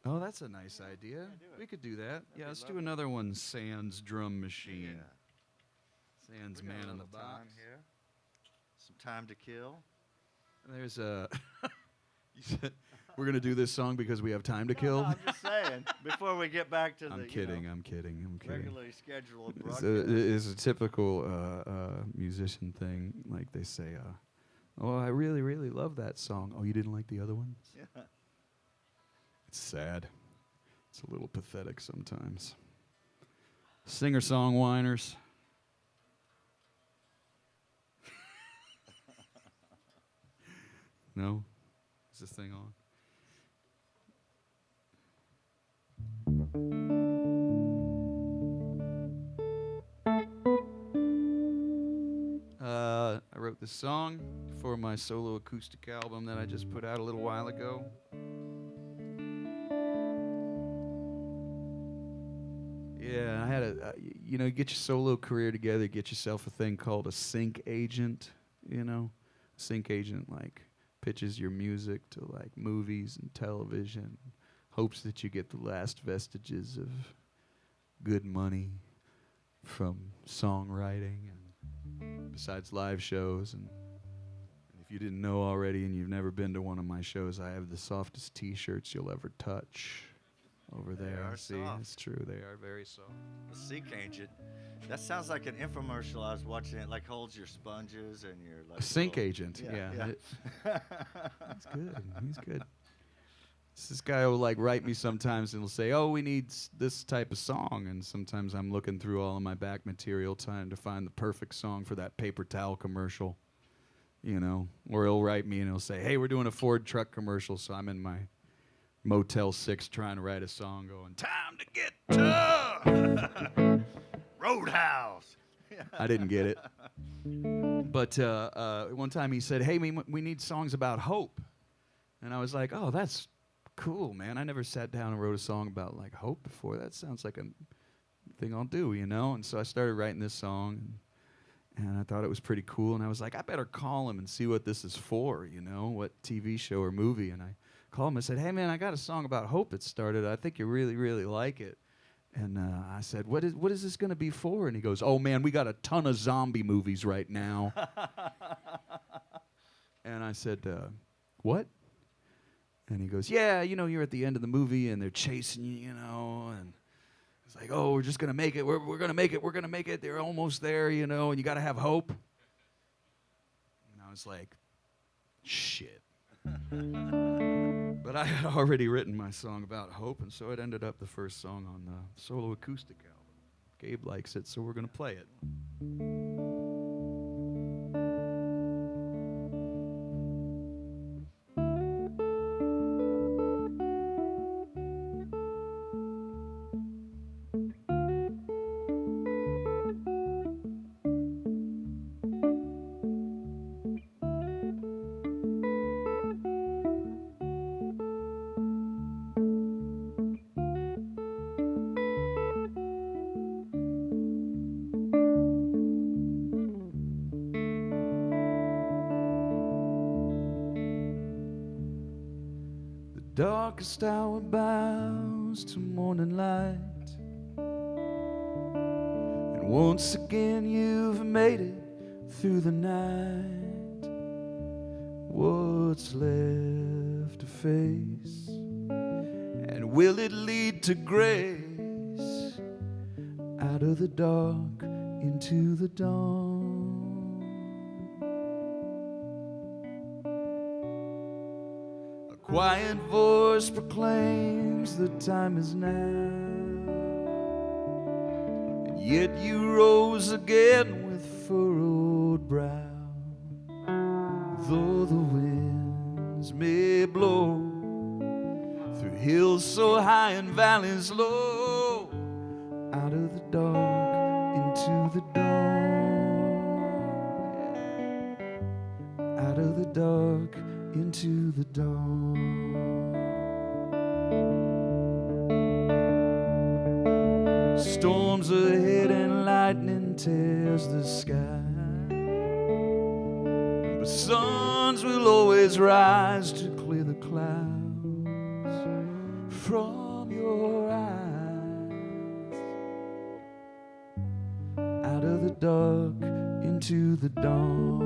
oh, that's a nice idea. do it. We could do that. That'd Yeah, be let's do lovely. another one. Sans drum machine. Yeah. Sans We got man a in the little box. time here. Some time to kill. There's a. You said we're gonna do this song because we have time to kill. No, I'm just saying. Before we get back to I'm the kidding. I'm kidding. regularly scheduled It's broadcast. it's a typical musician thing. Like they say, "Oh, I really, really love that song." Oh, you didn't like the other ones? Yeah. It's sad. It's a little pathetic sometimes. Singer-song whiners. No? Is this thing on? I wrote this song for my solo acoustic album that I just put out a little while ago. Yeah, I had you get your solo career together, get yourself a thing called a sync agent, Sync agent, like, pitches your music to, like, movies and television, hopes that you get the last vestiges of good money from songwriting and besides live shows. And if you didn't know already and you've never been to one of my shows, I have the softest T-shirts you'll ever touch over They there. are See, soft. it's true. They are very soft. The Seek Agent. That sounds like an infomercial. I was watching it. Like holds your sponges and your like. A sync little- agent. Yeah. Yeah. He's good. He's good. This guy will like write me sometimes and will say, "Oh, we need this type of song," and sometimes I'm looking through all of my back material trying to find the perfect song for that paper towel commercial, Or he'll write me and he'll say, "Hey, we're doing a Ford truck commercial," so I'm in my Motel 6 trying to write a song, going, "Time to get tough." Roadhouse. I didn't get it, but one time he said, "Hey, we need songs about hope," and I was like, "Oh, that's cool, man. I never sat down and wrote a song about like hope before. That sounds like a thing I'll do, And so I started writing this song, and I thought it was pretty cool. And I was like, I better call him and see what this is for, what TV show or movie. And I called him and said, "Hey, man, I got a song about hope that started. I think you really, really like it." And I said, what is this going to be for? And he goes, "Oh, man, we got a ton of zombie movies right now." And I said, "What?" And he goes, "Yeah, you're at the end of the movie and they're chasing you, and it's like, oh, we're just going to make it. We're going to make it. We're going to make it. They're almost there, and you got to have hope." And I was like, shit. But I had already written my song about hope, and so it ended up the first song on the solo acoustic album. Gabe likes it, so we're going to play it. Darkest hour bows to morning light, and once again you've made it through the night. What's left to face, and will it lead to grace? Out of the dark into the dawn. A quiet voice proclaims the time is now, and yet you rose again with furrowed brow. Though the winds may blow through hills so high and valleys low, out of the dark into the dawn, out of the dark into the dawn. Storms ahead and lightning tears the sky, but suns will always rise to clear the clouds from your eyes. Out of the dark into the dawn.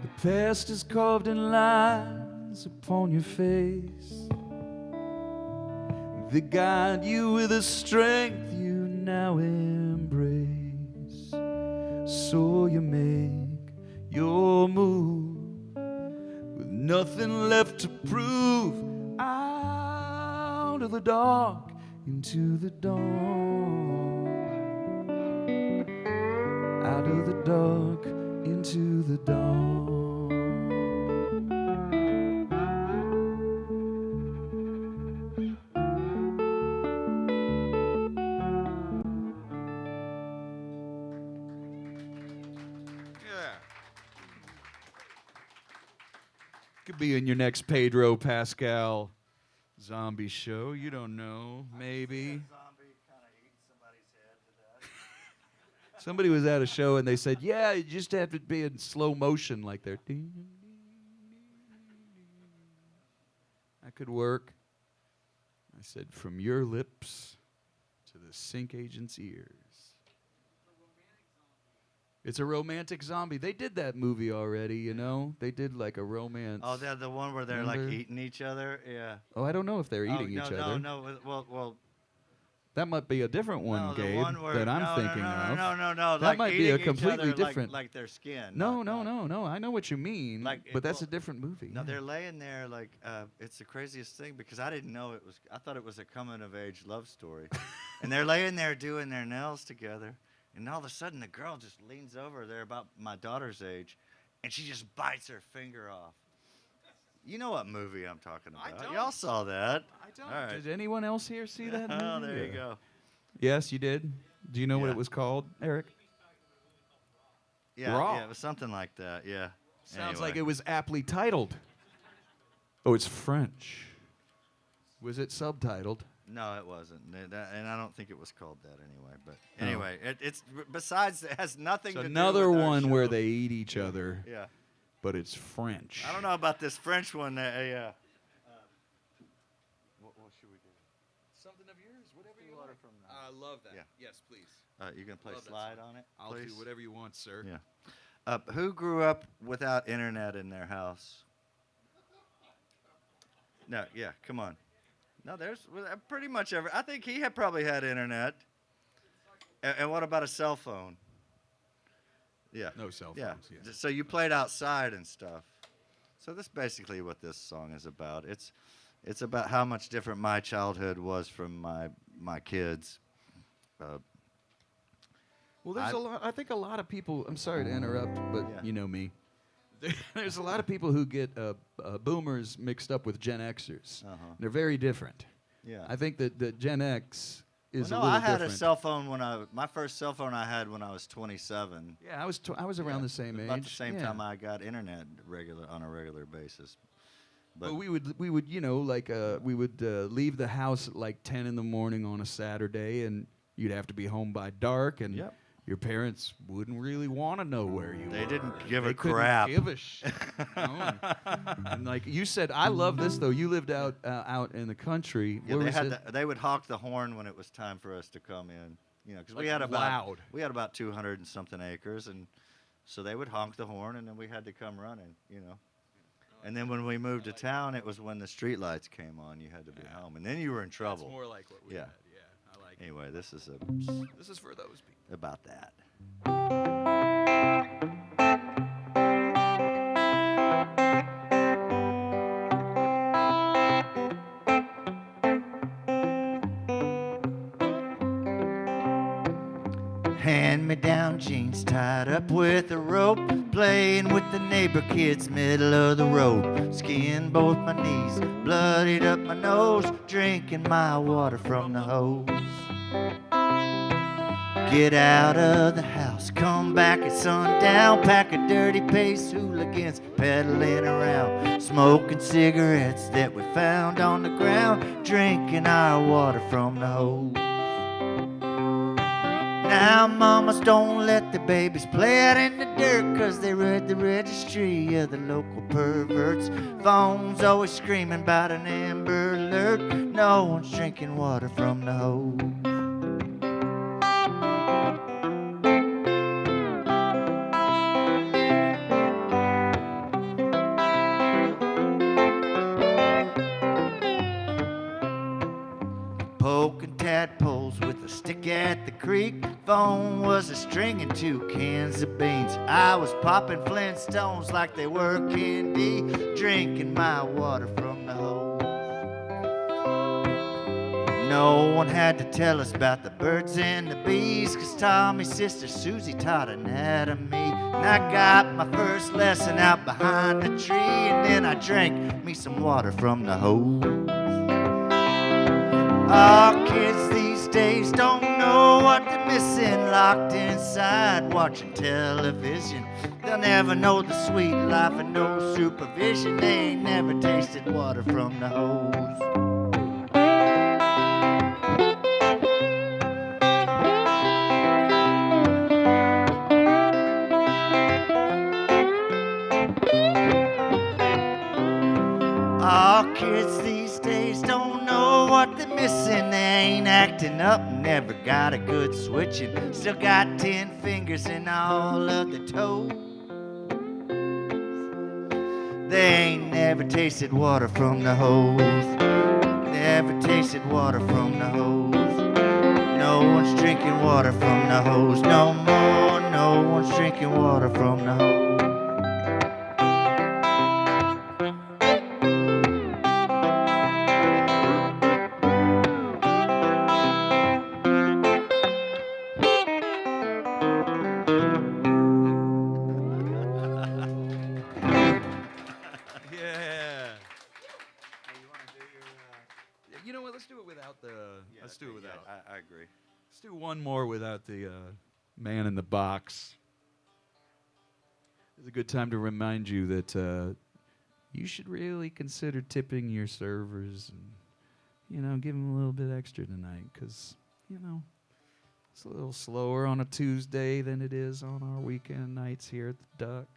The past is carved in lines upon your face. They guide you with a strength you now embrace. So you make your move with nothing left to prove. Out of the dark into the dawn. Out of the dark into the dawn. Could be in your next Pedro Pascal zombie show. You don't know, maybe. Somebody was at a show and they said, yeah, you just have to be in slow motion like they're. That could work. I said, from your lips to the sync agent's ears. It's a romantic zombie. They did that movie already, you know? They did like a romance. Oh, they're the one where they're like eating each other? Yeah. Oh, I don't know if they're eating each other. No. Well. That might be a different one, No, Gabe, the one where, that I'm thinking of. No. That Like might be a eating completely each other different. like their skin. No. I know what you mean, Like but that's a different movie. No, yeah. they're laying there like it's the craziest thing because I didn't know it was. I thought it was a coming-of-age love story, and they're laying there doing their nails together, and all of a sudden the girl just leans over. They're about my daughter's age, and she just bites her finger off. You know what movie I'm talking about? I don't. Y'all saw that. I don't. All right. Did anyone else here see that movie? Oh, there you go. Yes, you did. Do you know what Yeah. it was called, Eric? Yeah, Raw. yeah, it was something like that. Yeah. Sounds Anyway. like it was aptly titled. Oh, it's French. Was it subtitled? No, it wasn't, and I don't think it was called that anyway. But anyway, it's besides it has nothing It's to another do with our one where show. they eat each other, Yeah. but it's French. I don't know about this French one. Yeah. What should we do? Something of yours, whatever you Water like. from I love that. Yeah. Yes, please. You gonna play Love that slide song. on it? I'll please? do whatever you want, sir. Yeah. Who grew up without internet in their house? No. Yeah. Come on. No, there's pretty much every. I think he had probably had internet. And what about a cell phone? Yeah. No cell Yeah. phones. Yeah. So you played outside and stuff. So that's basically what this song is about. It's about how much different my childhood was from my kids. Well, there's I- a lot. I think a lot of people. I'm sorry to interrupt, but Yeah. you know me. There's a lot of people who get boomers mixed up with Gen Xers. Uh-huh. They're very different. Yeah. I think that Gen X is Well, a no, I little had different. a cell phone my first cell phone I had when I was 27. Yeah, I was around Yeah, the same age. about the same yeah. time I got internet on a regular basis. But we would we would leave the house at like 10 in the morning on a Saturday, and you'd have to be home by dark, and Yep. your parents wouldn't really want to know where you were. They didn't give They a couldn't crap. give a shit. And like you said, I love this though. You lived out in the country. Yeah, Where was it? they would honk the horn when it was time for us to come in. You know, because Like loud. we had about 200 and something acres, and so they would honk the horn, and then we had to come running. You know. And then when we moved to town, it was when the street lights came on. You had to be home, and then you were in trouble. That's more like what we Yeah. had. Yeah, I like it. Anyway, this is This is for those people. about that. Hand-me-down jeans tied up with a rope, playing with the neighbor kids middle of the road. Skinned both my knees, bloodied up my nose, drinking my water from the hose. Get out of the house, come back at sundown, pack of dirty pace hooligans pedaling around, smoking cigarettes that we found on the ground, drinking our water from the hose. Now mamas don't let the babies play out in the dirt, 'cause they read the registry of the local perverts. Phones always screaming about an Amber Alert. No one's drinking water from the hose. Poking tadpoles with a stick at the creek. Phone was a stringing 2 cans of beans. I was popping Flintstones like they were candy, drinking my water from the hose. No one had to tell us about the birds and the bees, 'cause Tommy's sister Susie taught anatomy. And I got my first lesson out behind the tree, and then I drank me some water from the hose. Our kids these days don't know what they're missing, locked inside watching television. They'll never know the sweet life and no supervision. They ain't never tasted water from the hose. Our kids these days don't know what they're missing. They ain't acting up, never got a good switching. Still got 10 fingers in all of the toes. They ain't never tasted water from the hose. Never tasted water from the hose. No one's drinking water from the hose no more. No one's drinking water from the hose. Yeah. Hey, you want to do your? You know what? Let's do it without the. Let's do it without. I agree. Let's do one more without the man in the box. It's a good time to remind you that you should really consider tipping your servers and, give them a little bit extra tonight, because, it's a little slower on a Tuesday than it is on our weekend nights here at the Duck.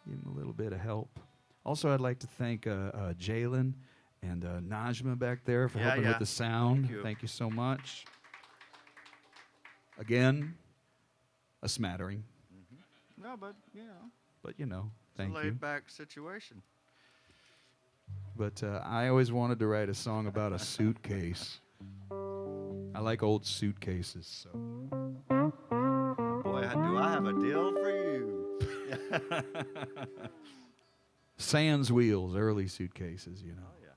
Give them a little bit of help. Also, I'd like to thank Jalen and Najma back there for helping with the sound. Thank you so much. Again, a smattering. Mm-hmm. No, but But, thank it's a you. laid-back situation. But I always wanted to write a song about a suitcase. I like old suitcases. So. Boy, do I have a deal for you. Sans wheels, early suitcases, Oh, yeah.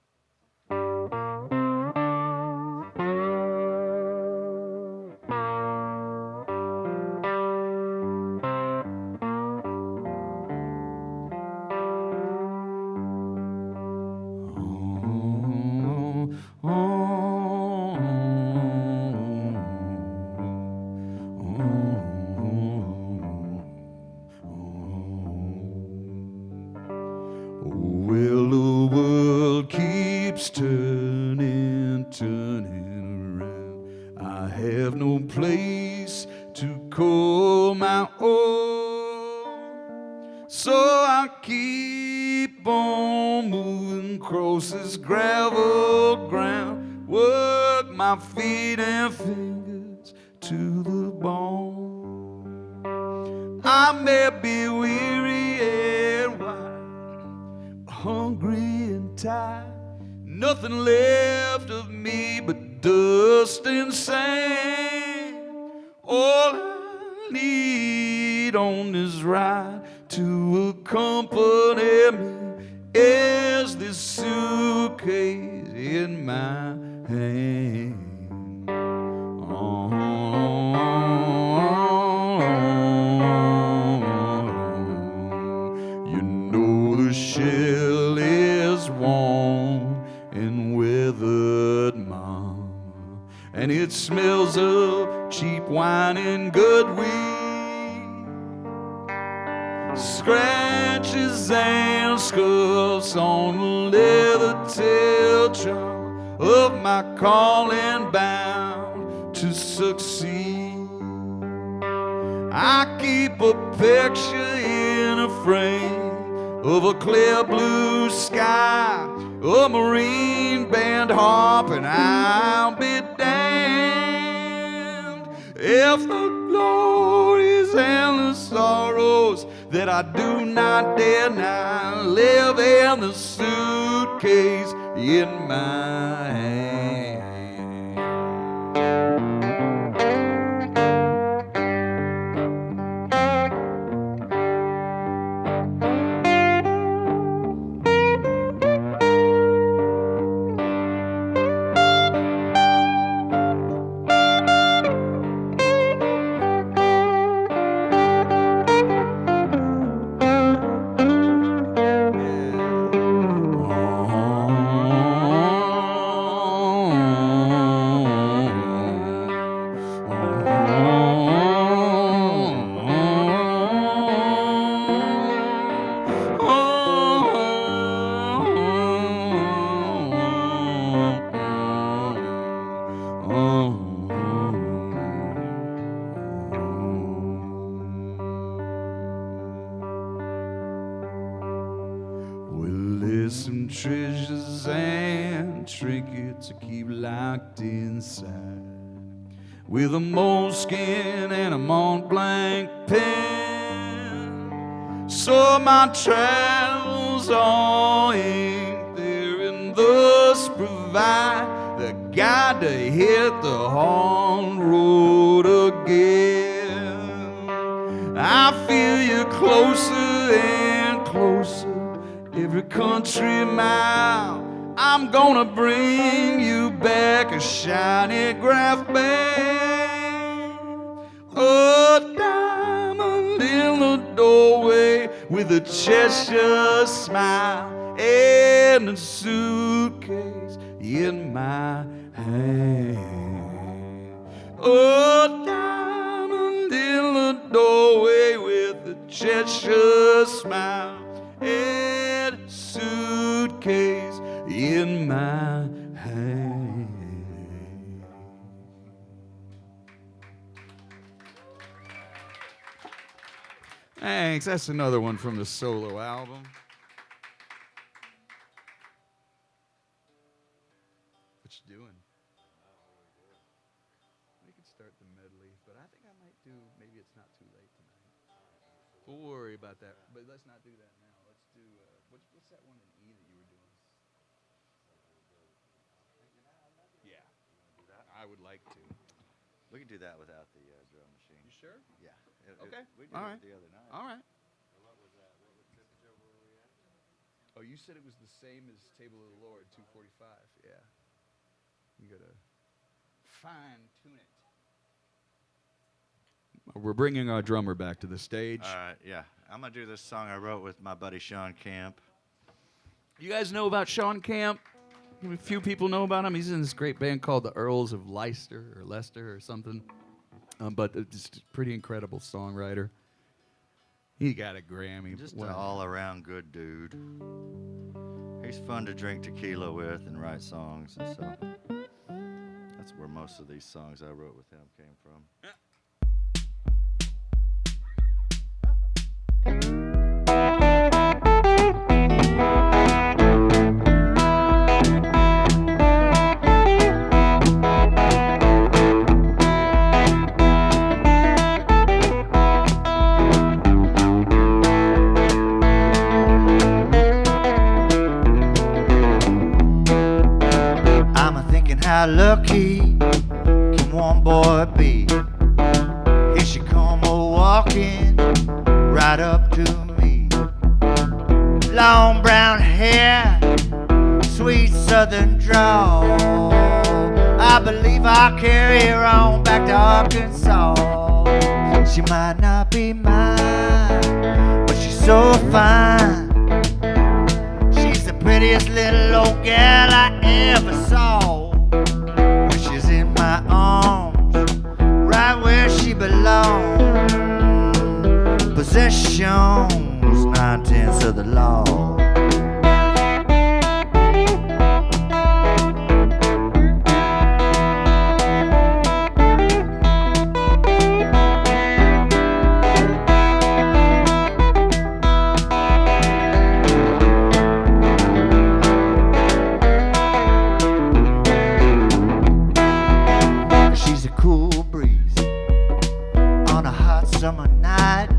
Well, the world keeps turning, turning around. I have no place to call my own, so I keep on moving across this gravel ground, work my feet and fingers to the bone. I may be weary and white, hungry and tired, nothing left of me but dust and sand. All I need on this ride to accompany me is this suitcase in my hand. You know the shell is worn and weathered, Mom, and it smells of cheap wine and good weed, scratches and scuffs on the leather tail drum of my calling bound to succeed. I keep a picture in a frame of a clear blue sky, a Marine band harp, and I'll be damned if the glories and the sorrows that I do not dare now live in the suitcase in my hand. Well, there's some treasures and trinkets to keep locked inside, with a moleskin and a Mont Blanc pen. So my travels all ain't there, and thus provide the guide to hit the hard road again. I feel you closer and closer every country mile. I'm gonna bring you back a shiny graph band, a diamond in the doorway with a Cheshire smile, and a suitcase in my hand. A diamond in the doorway with a Cheshire smile, and a suitcase in my hand. Thanks. That's another one from the solo album. What you doing? We could start the medley, but I think I might do, maybe it's not too late tonight. We'll worry about that, but let's not do that now. Let's do, what's that one in E that you were doing? Yeah. I would like to. We can do that without the drum machine. You sure? Yeah. Okay. We did All it right. the other night. All right. What was that? What temperature were we at? Oh, you said it was the same as Table of the Lord, 245. Yeah. You gotta fine tune it. We're bringing our drummer back to the stage. All right, yeah. I'm going to do this song I wrote with my buddy Sean Camp. You guys know about Sean Camp? A few people know about him. He's in this great band called the Earls of Leicester or something. But it's a pretty incredible songwriter. He got a Grammy. Just an all-around good dude. He's fun to drink tequila with and write songs, and so that's where most of these songs I wrote with him came from. How lucky can one boy be? Here she come walking right up to me. Long brown hair, sweet southern drawl. I believe I'll carry her on back to Arkansas. She might not be mine, but she's so fine. She's the prettiest little old gal I ever saw. She's in my arms, right where she belongs. Possession's 9/10 of the law. Summer night,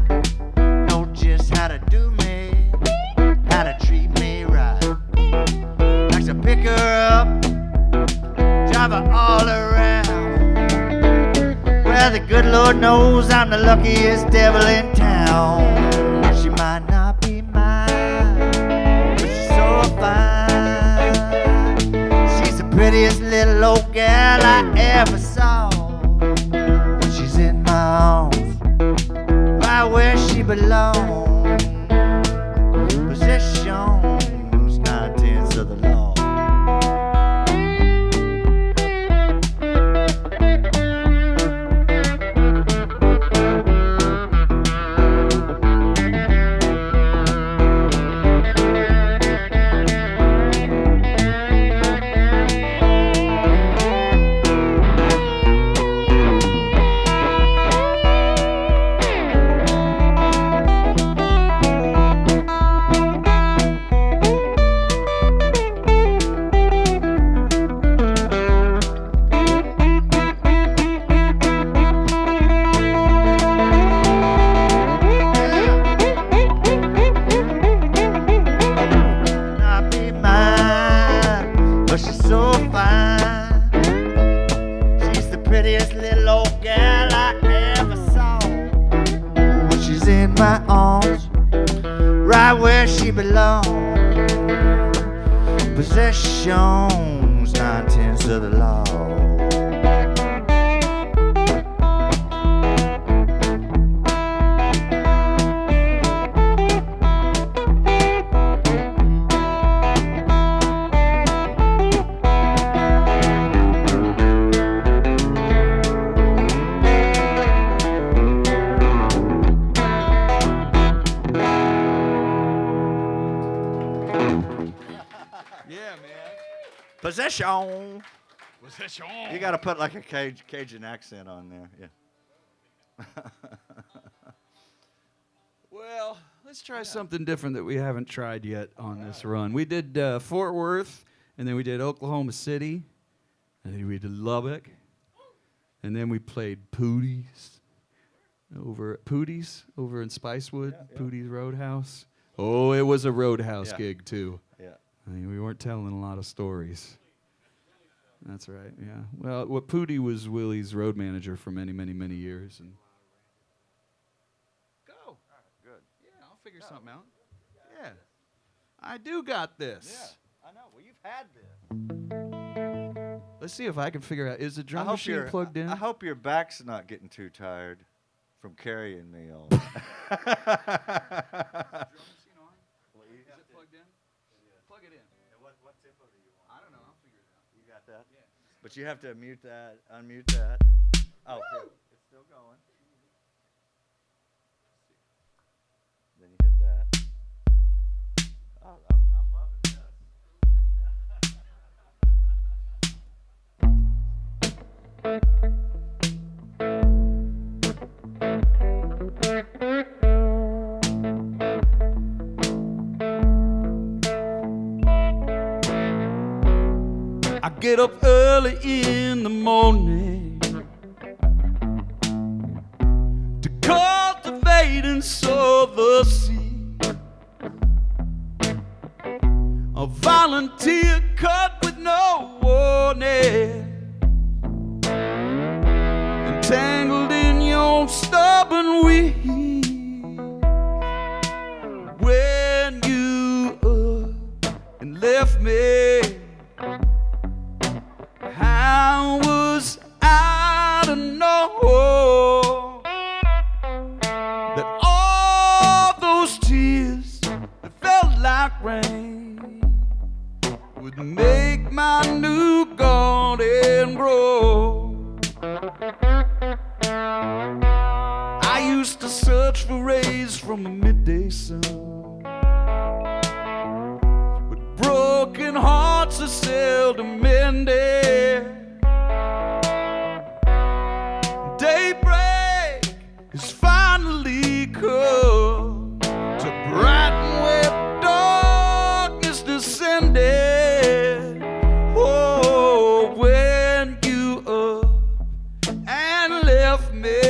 know just how to do me, how to treat me right. Likes to pick her up, drive her all around. Well, the good Lord knows I'm the luckiest devil in town. She might not be mine, but she's so fine. She's the prettiest little old gal I ever saw. When she's in my arms, where she belongs. Possession's 9/10 of the law. My arms, right where she belongs. Possession's 9/10 of the law. Possession. You got to put like a Cajun accent on there. Yeah. Well, let's try something different that we haven't tried yet on this run. We did Fort Worth, and then we did Oklahoma City, and then we did Lubbock, and then we played Pootie's over in Spicewood, Pootie's Roadhouse. Oh, it was a Roadhouse gig too. Yeah. I mean, we weren't telling a lot of stories. That's right, yeah. Well, Pootie was Willie's road manager for many, many, many years. And go. All right, good. Yeah, I'll figure something out. Yeah. I do got this. Yeah, I know. Well, you've had this. Let's see if I can figure out, is the drum machine plugged in? I hope your back's not getting too tired from carrying me all. Is the drum machine on? Is it plugged in? Plug it in. What tempo do you want? I don't know. I'll figure it out. You got that? Yeah. But you have to unmute that. Oh, here. It's still going. Then you hit that. Oh, I'm loving this. I get up early in the morning to cultivate and sow the seed. A volunteer cut with no warning, entangled in your stubborn weed. When you up and left me, how was I to know that all those tears that felt like rain would make my new garden grow? I used to search for rays from the midday sun, but broken hearts are seldom mended. Daybreak has finally come to brighten where darkness descended. Oh, when you up and left me,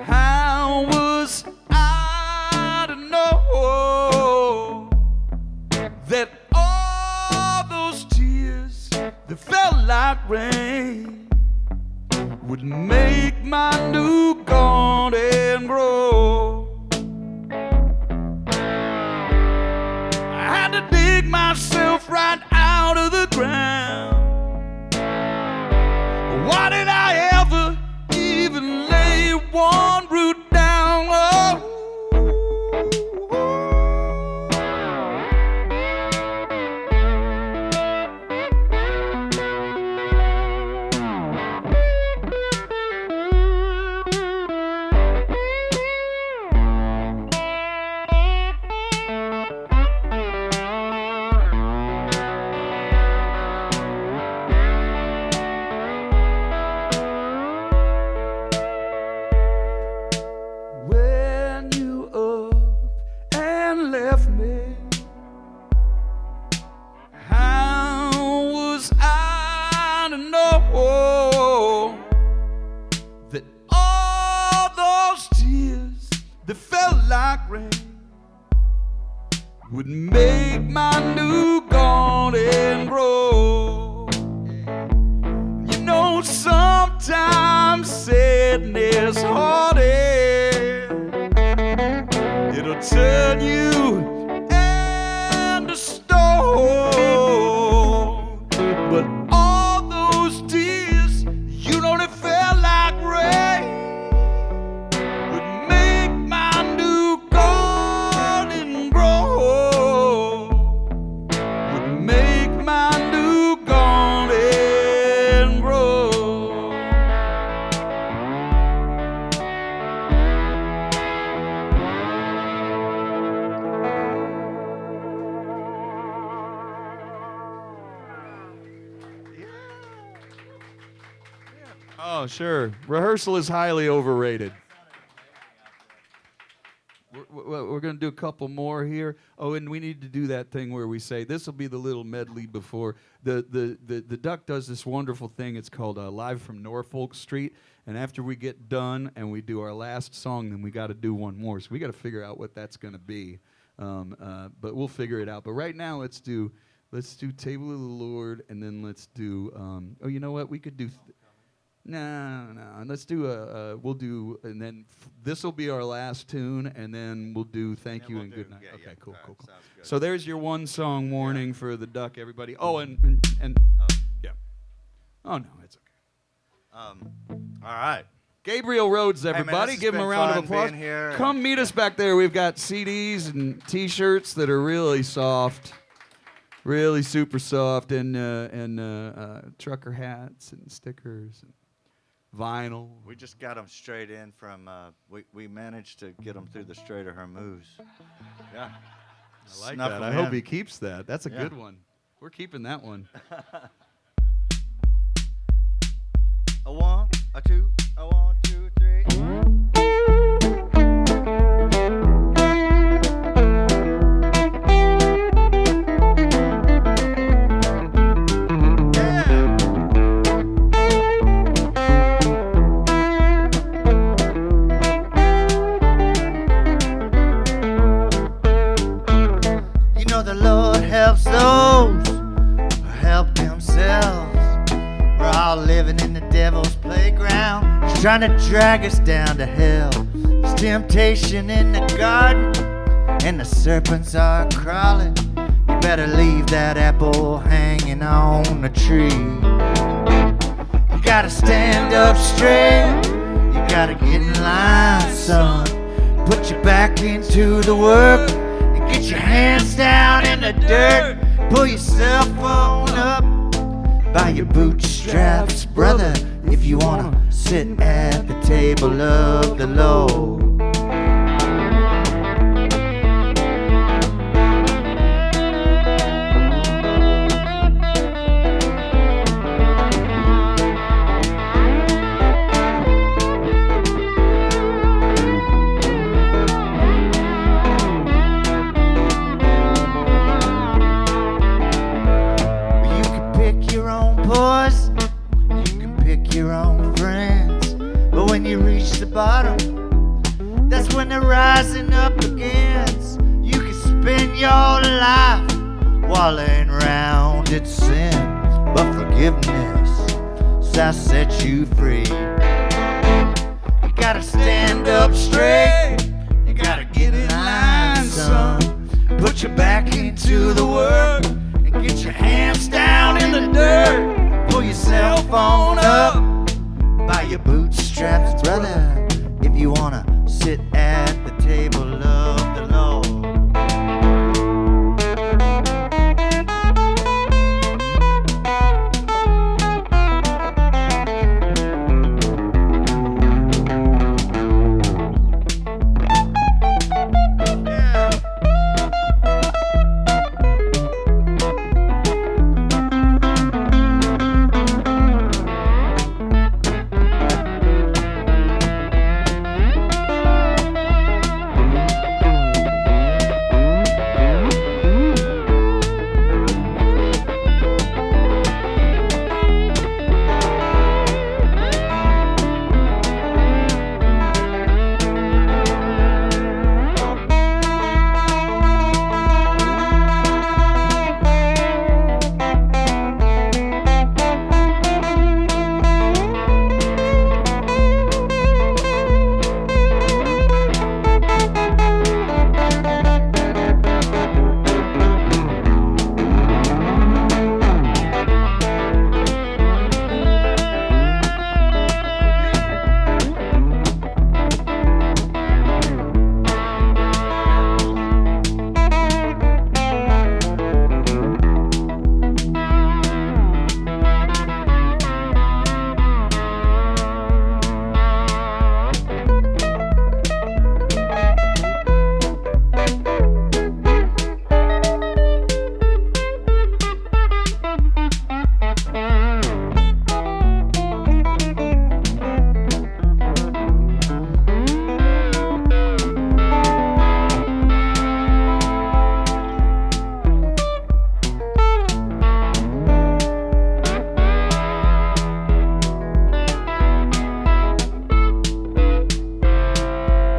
how was I to know that all those tears that felt like rain would make my new garden grow? I had to dig myself right out of the ground. Why did I ever even lay one root down? Oh. When you up and left me, how was I to know that all those tears that felt like rain would make my new garden grow? You know, sometimes sadness haunted, it'll turn you into stone. But all those tears, you know, they felt like rain, would make my new garden grow, would make my new garden grow. Oh, sure. Rehearsal is highly overrated. We're going to do a couple more here. Oh, and we need to do that thing where we say, this will be the little medley before. The Duck does this wonderful thing. It's called Live from Norfolk Street. And after we get done and we do our last song, then we got to do one more. So we got to figure out what that's going to be. But we'll figure it out. But right now, let's do Table of the Lord, and then let's do, oh, you know what? We could do... No. Let's do we'll do, and then this will be our last tune, and then we'll do Thank You and Good Night. Okay, cool. So there's your one song warning for the Duck, everybody. Oh, and yeah. Oh, no, it's okay. All right. Gabriel Rhodes, everybody. Hey, man, give him a round of applause. Come meet us back there. We've got CDs and T-shirts that are really soft. Really super soft, and trucker hats and stickers and vinyl. We just got them straight in from, we managed to get them through the Strait of Hormuz. Yeah. I like that. I hope he keeps that. That's a good one. We're keeping that one. A one, a two, a 1, 2, 3. the Lord helps those who help themselves. We're all living in the devil's playground. He's trying to drag us down to hell. There's temptation in the garden, and the serpents are crawling. You better leave that apple hanging on the tree. You gotta stand up straight. You gotta get in line, son. Put your back into the work and get your hands down in the dirt. Pull yourself on up by your bootstraps, brother, if you wanna sit at the table of the Lord. Boys, you can pick your own friends, but when you reach the bottom, that's when the rising up begins. You can spend your life wallowing around in sin, but forgiveness shall set you free. You gotta stand up straight. You gotta get in line, son. Put your back into the work and get your hands down in the dirt. Pull yourself on up by your bootstraps, brother, if you wanna sit at the table of the Lord.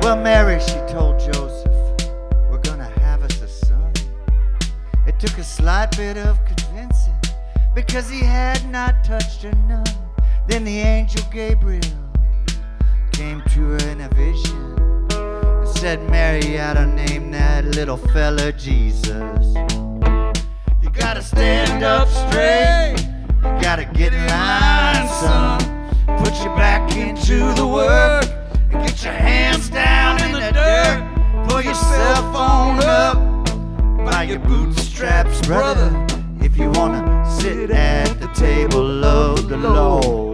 Well, Mary, she told Joseph, we're gonna have us a son. It took a slight bit of convincing, because he had not touched her none. Then the angel Gabriel came to her in a vision and said, Mary, you ought to name that little fella Jesus. You gotta stand up straight. You gotta get in line, son. Put your back into the work and get your hands down in the dirt. Pull yourself on up by your bootstraps, brother, if you wanna sit at the table of the Lord.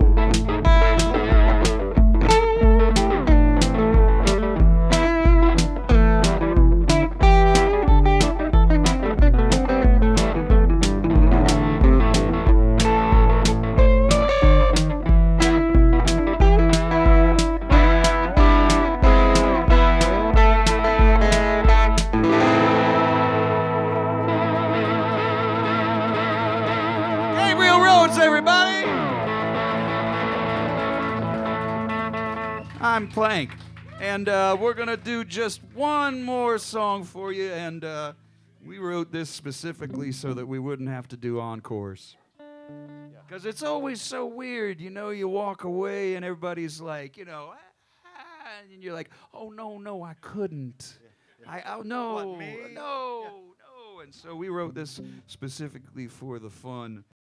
Rhodes, everybody! I'm Plank, and we're gonna do just one more song for you, and We wrote this specifically so that we wouldn't have to do encores. Because it's always so weird, you know, you walk away and everybody's like, you know, and you're like, oh, no, I couldn't. No, What, me? no. And so we wrote this specifically for the fun.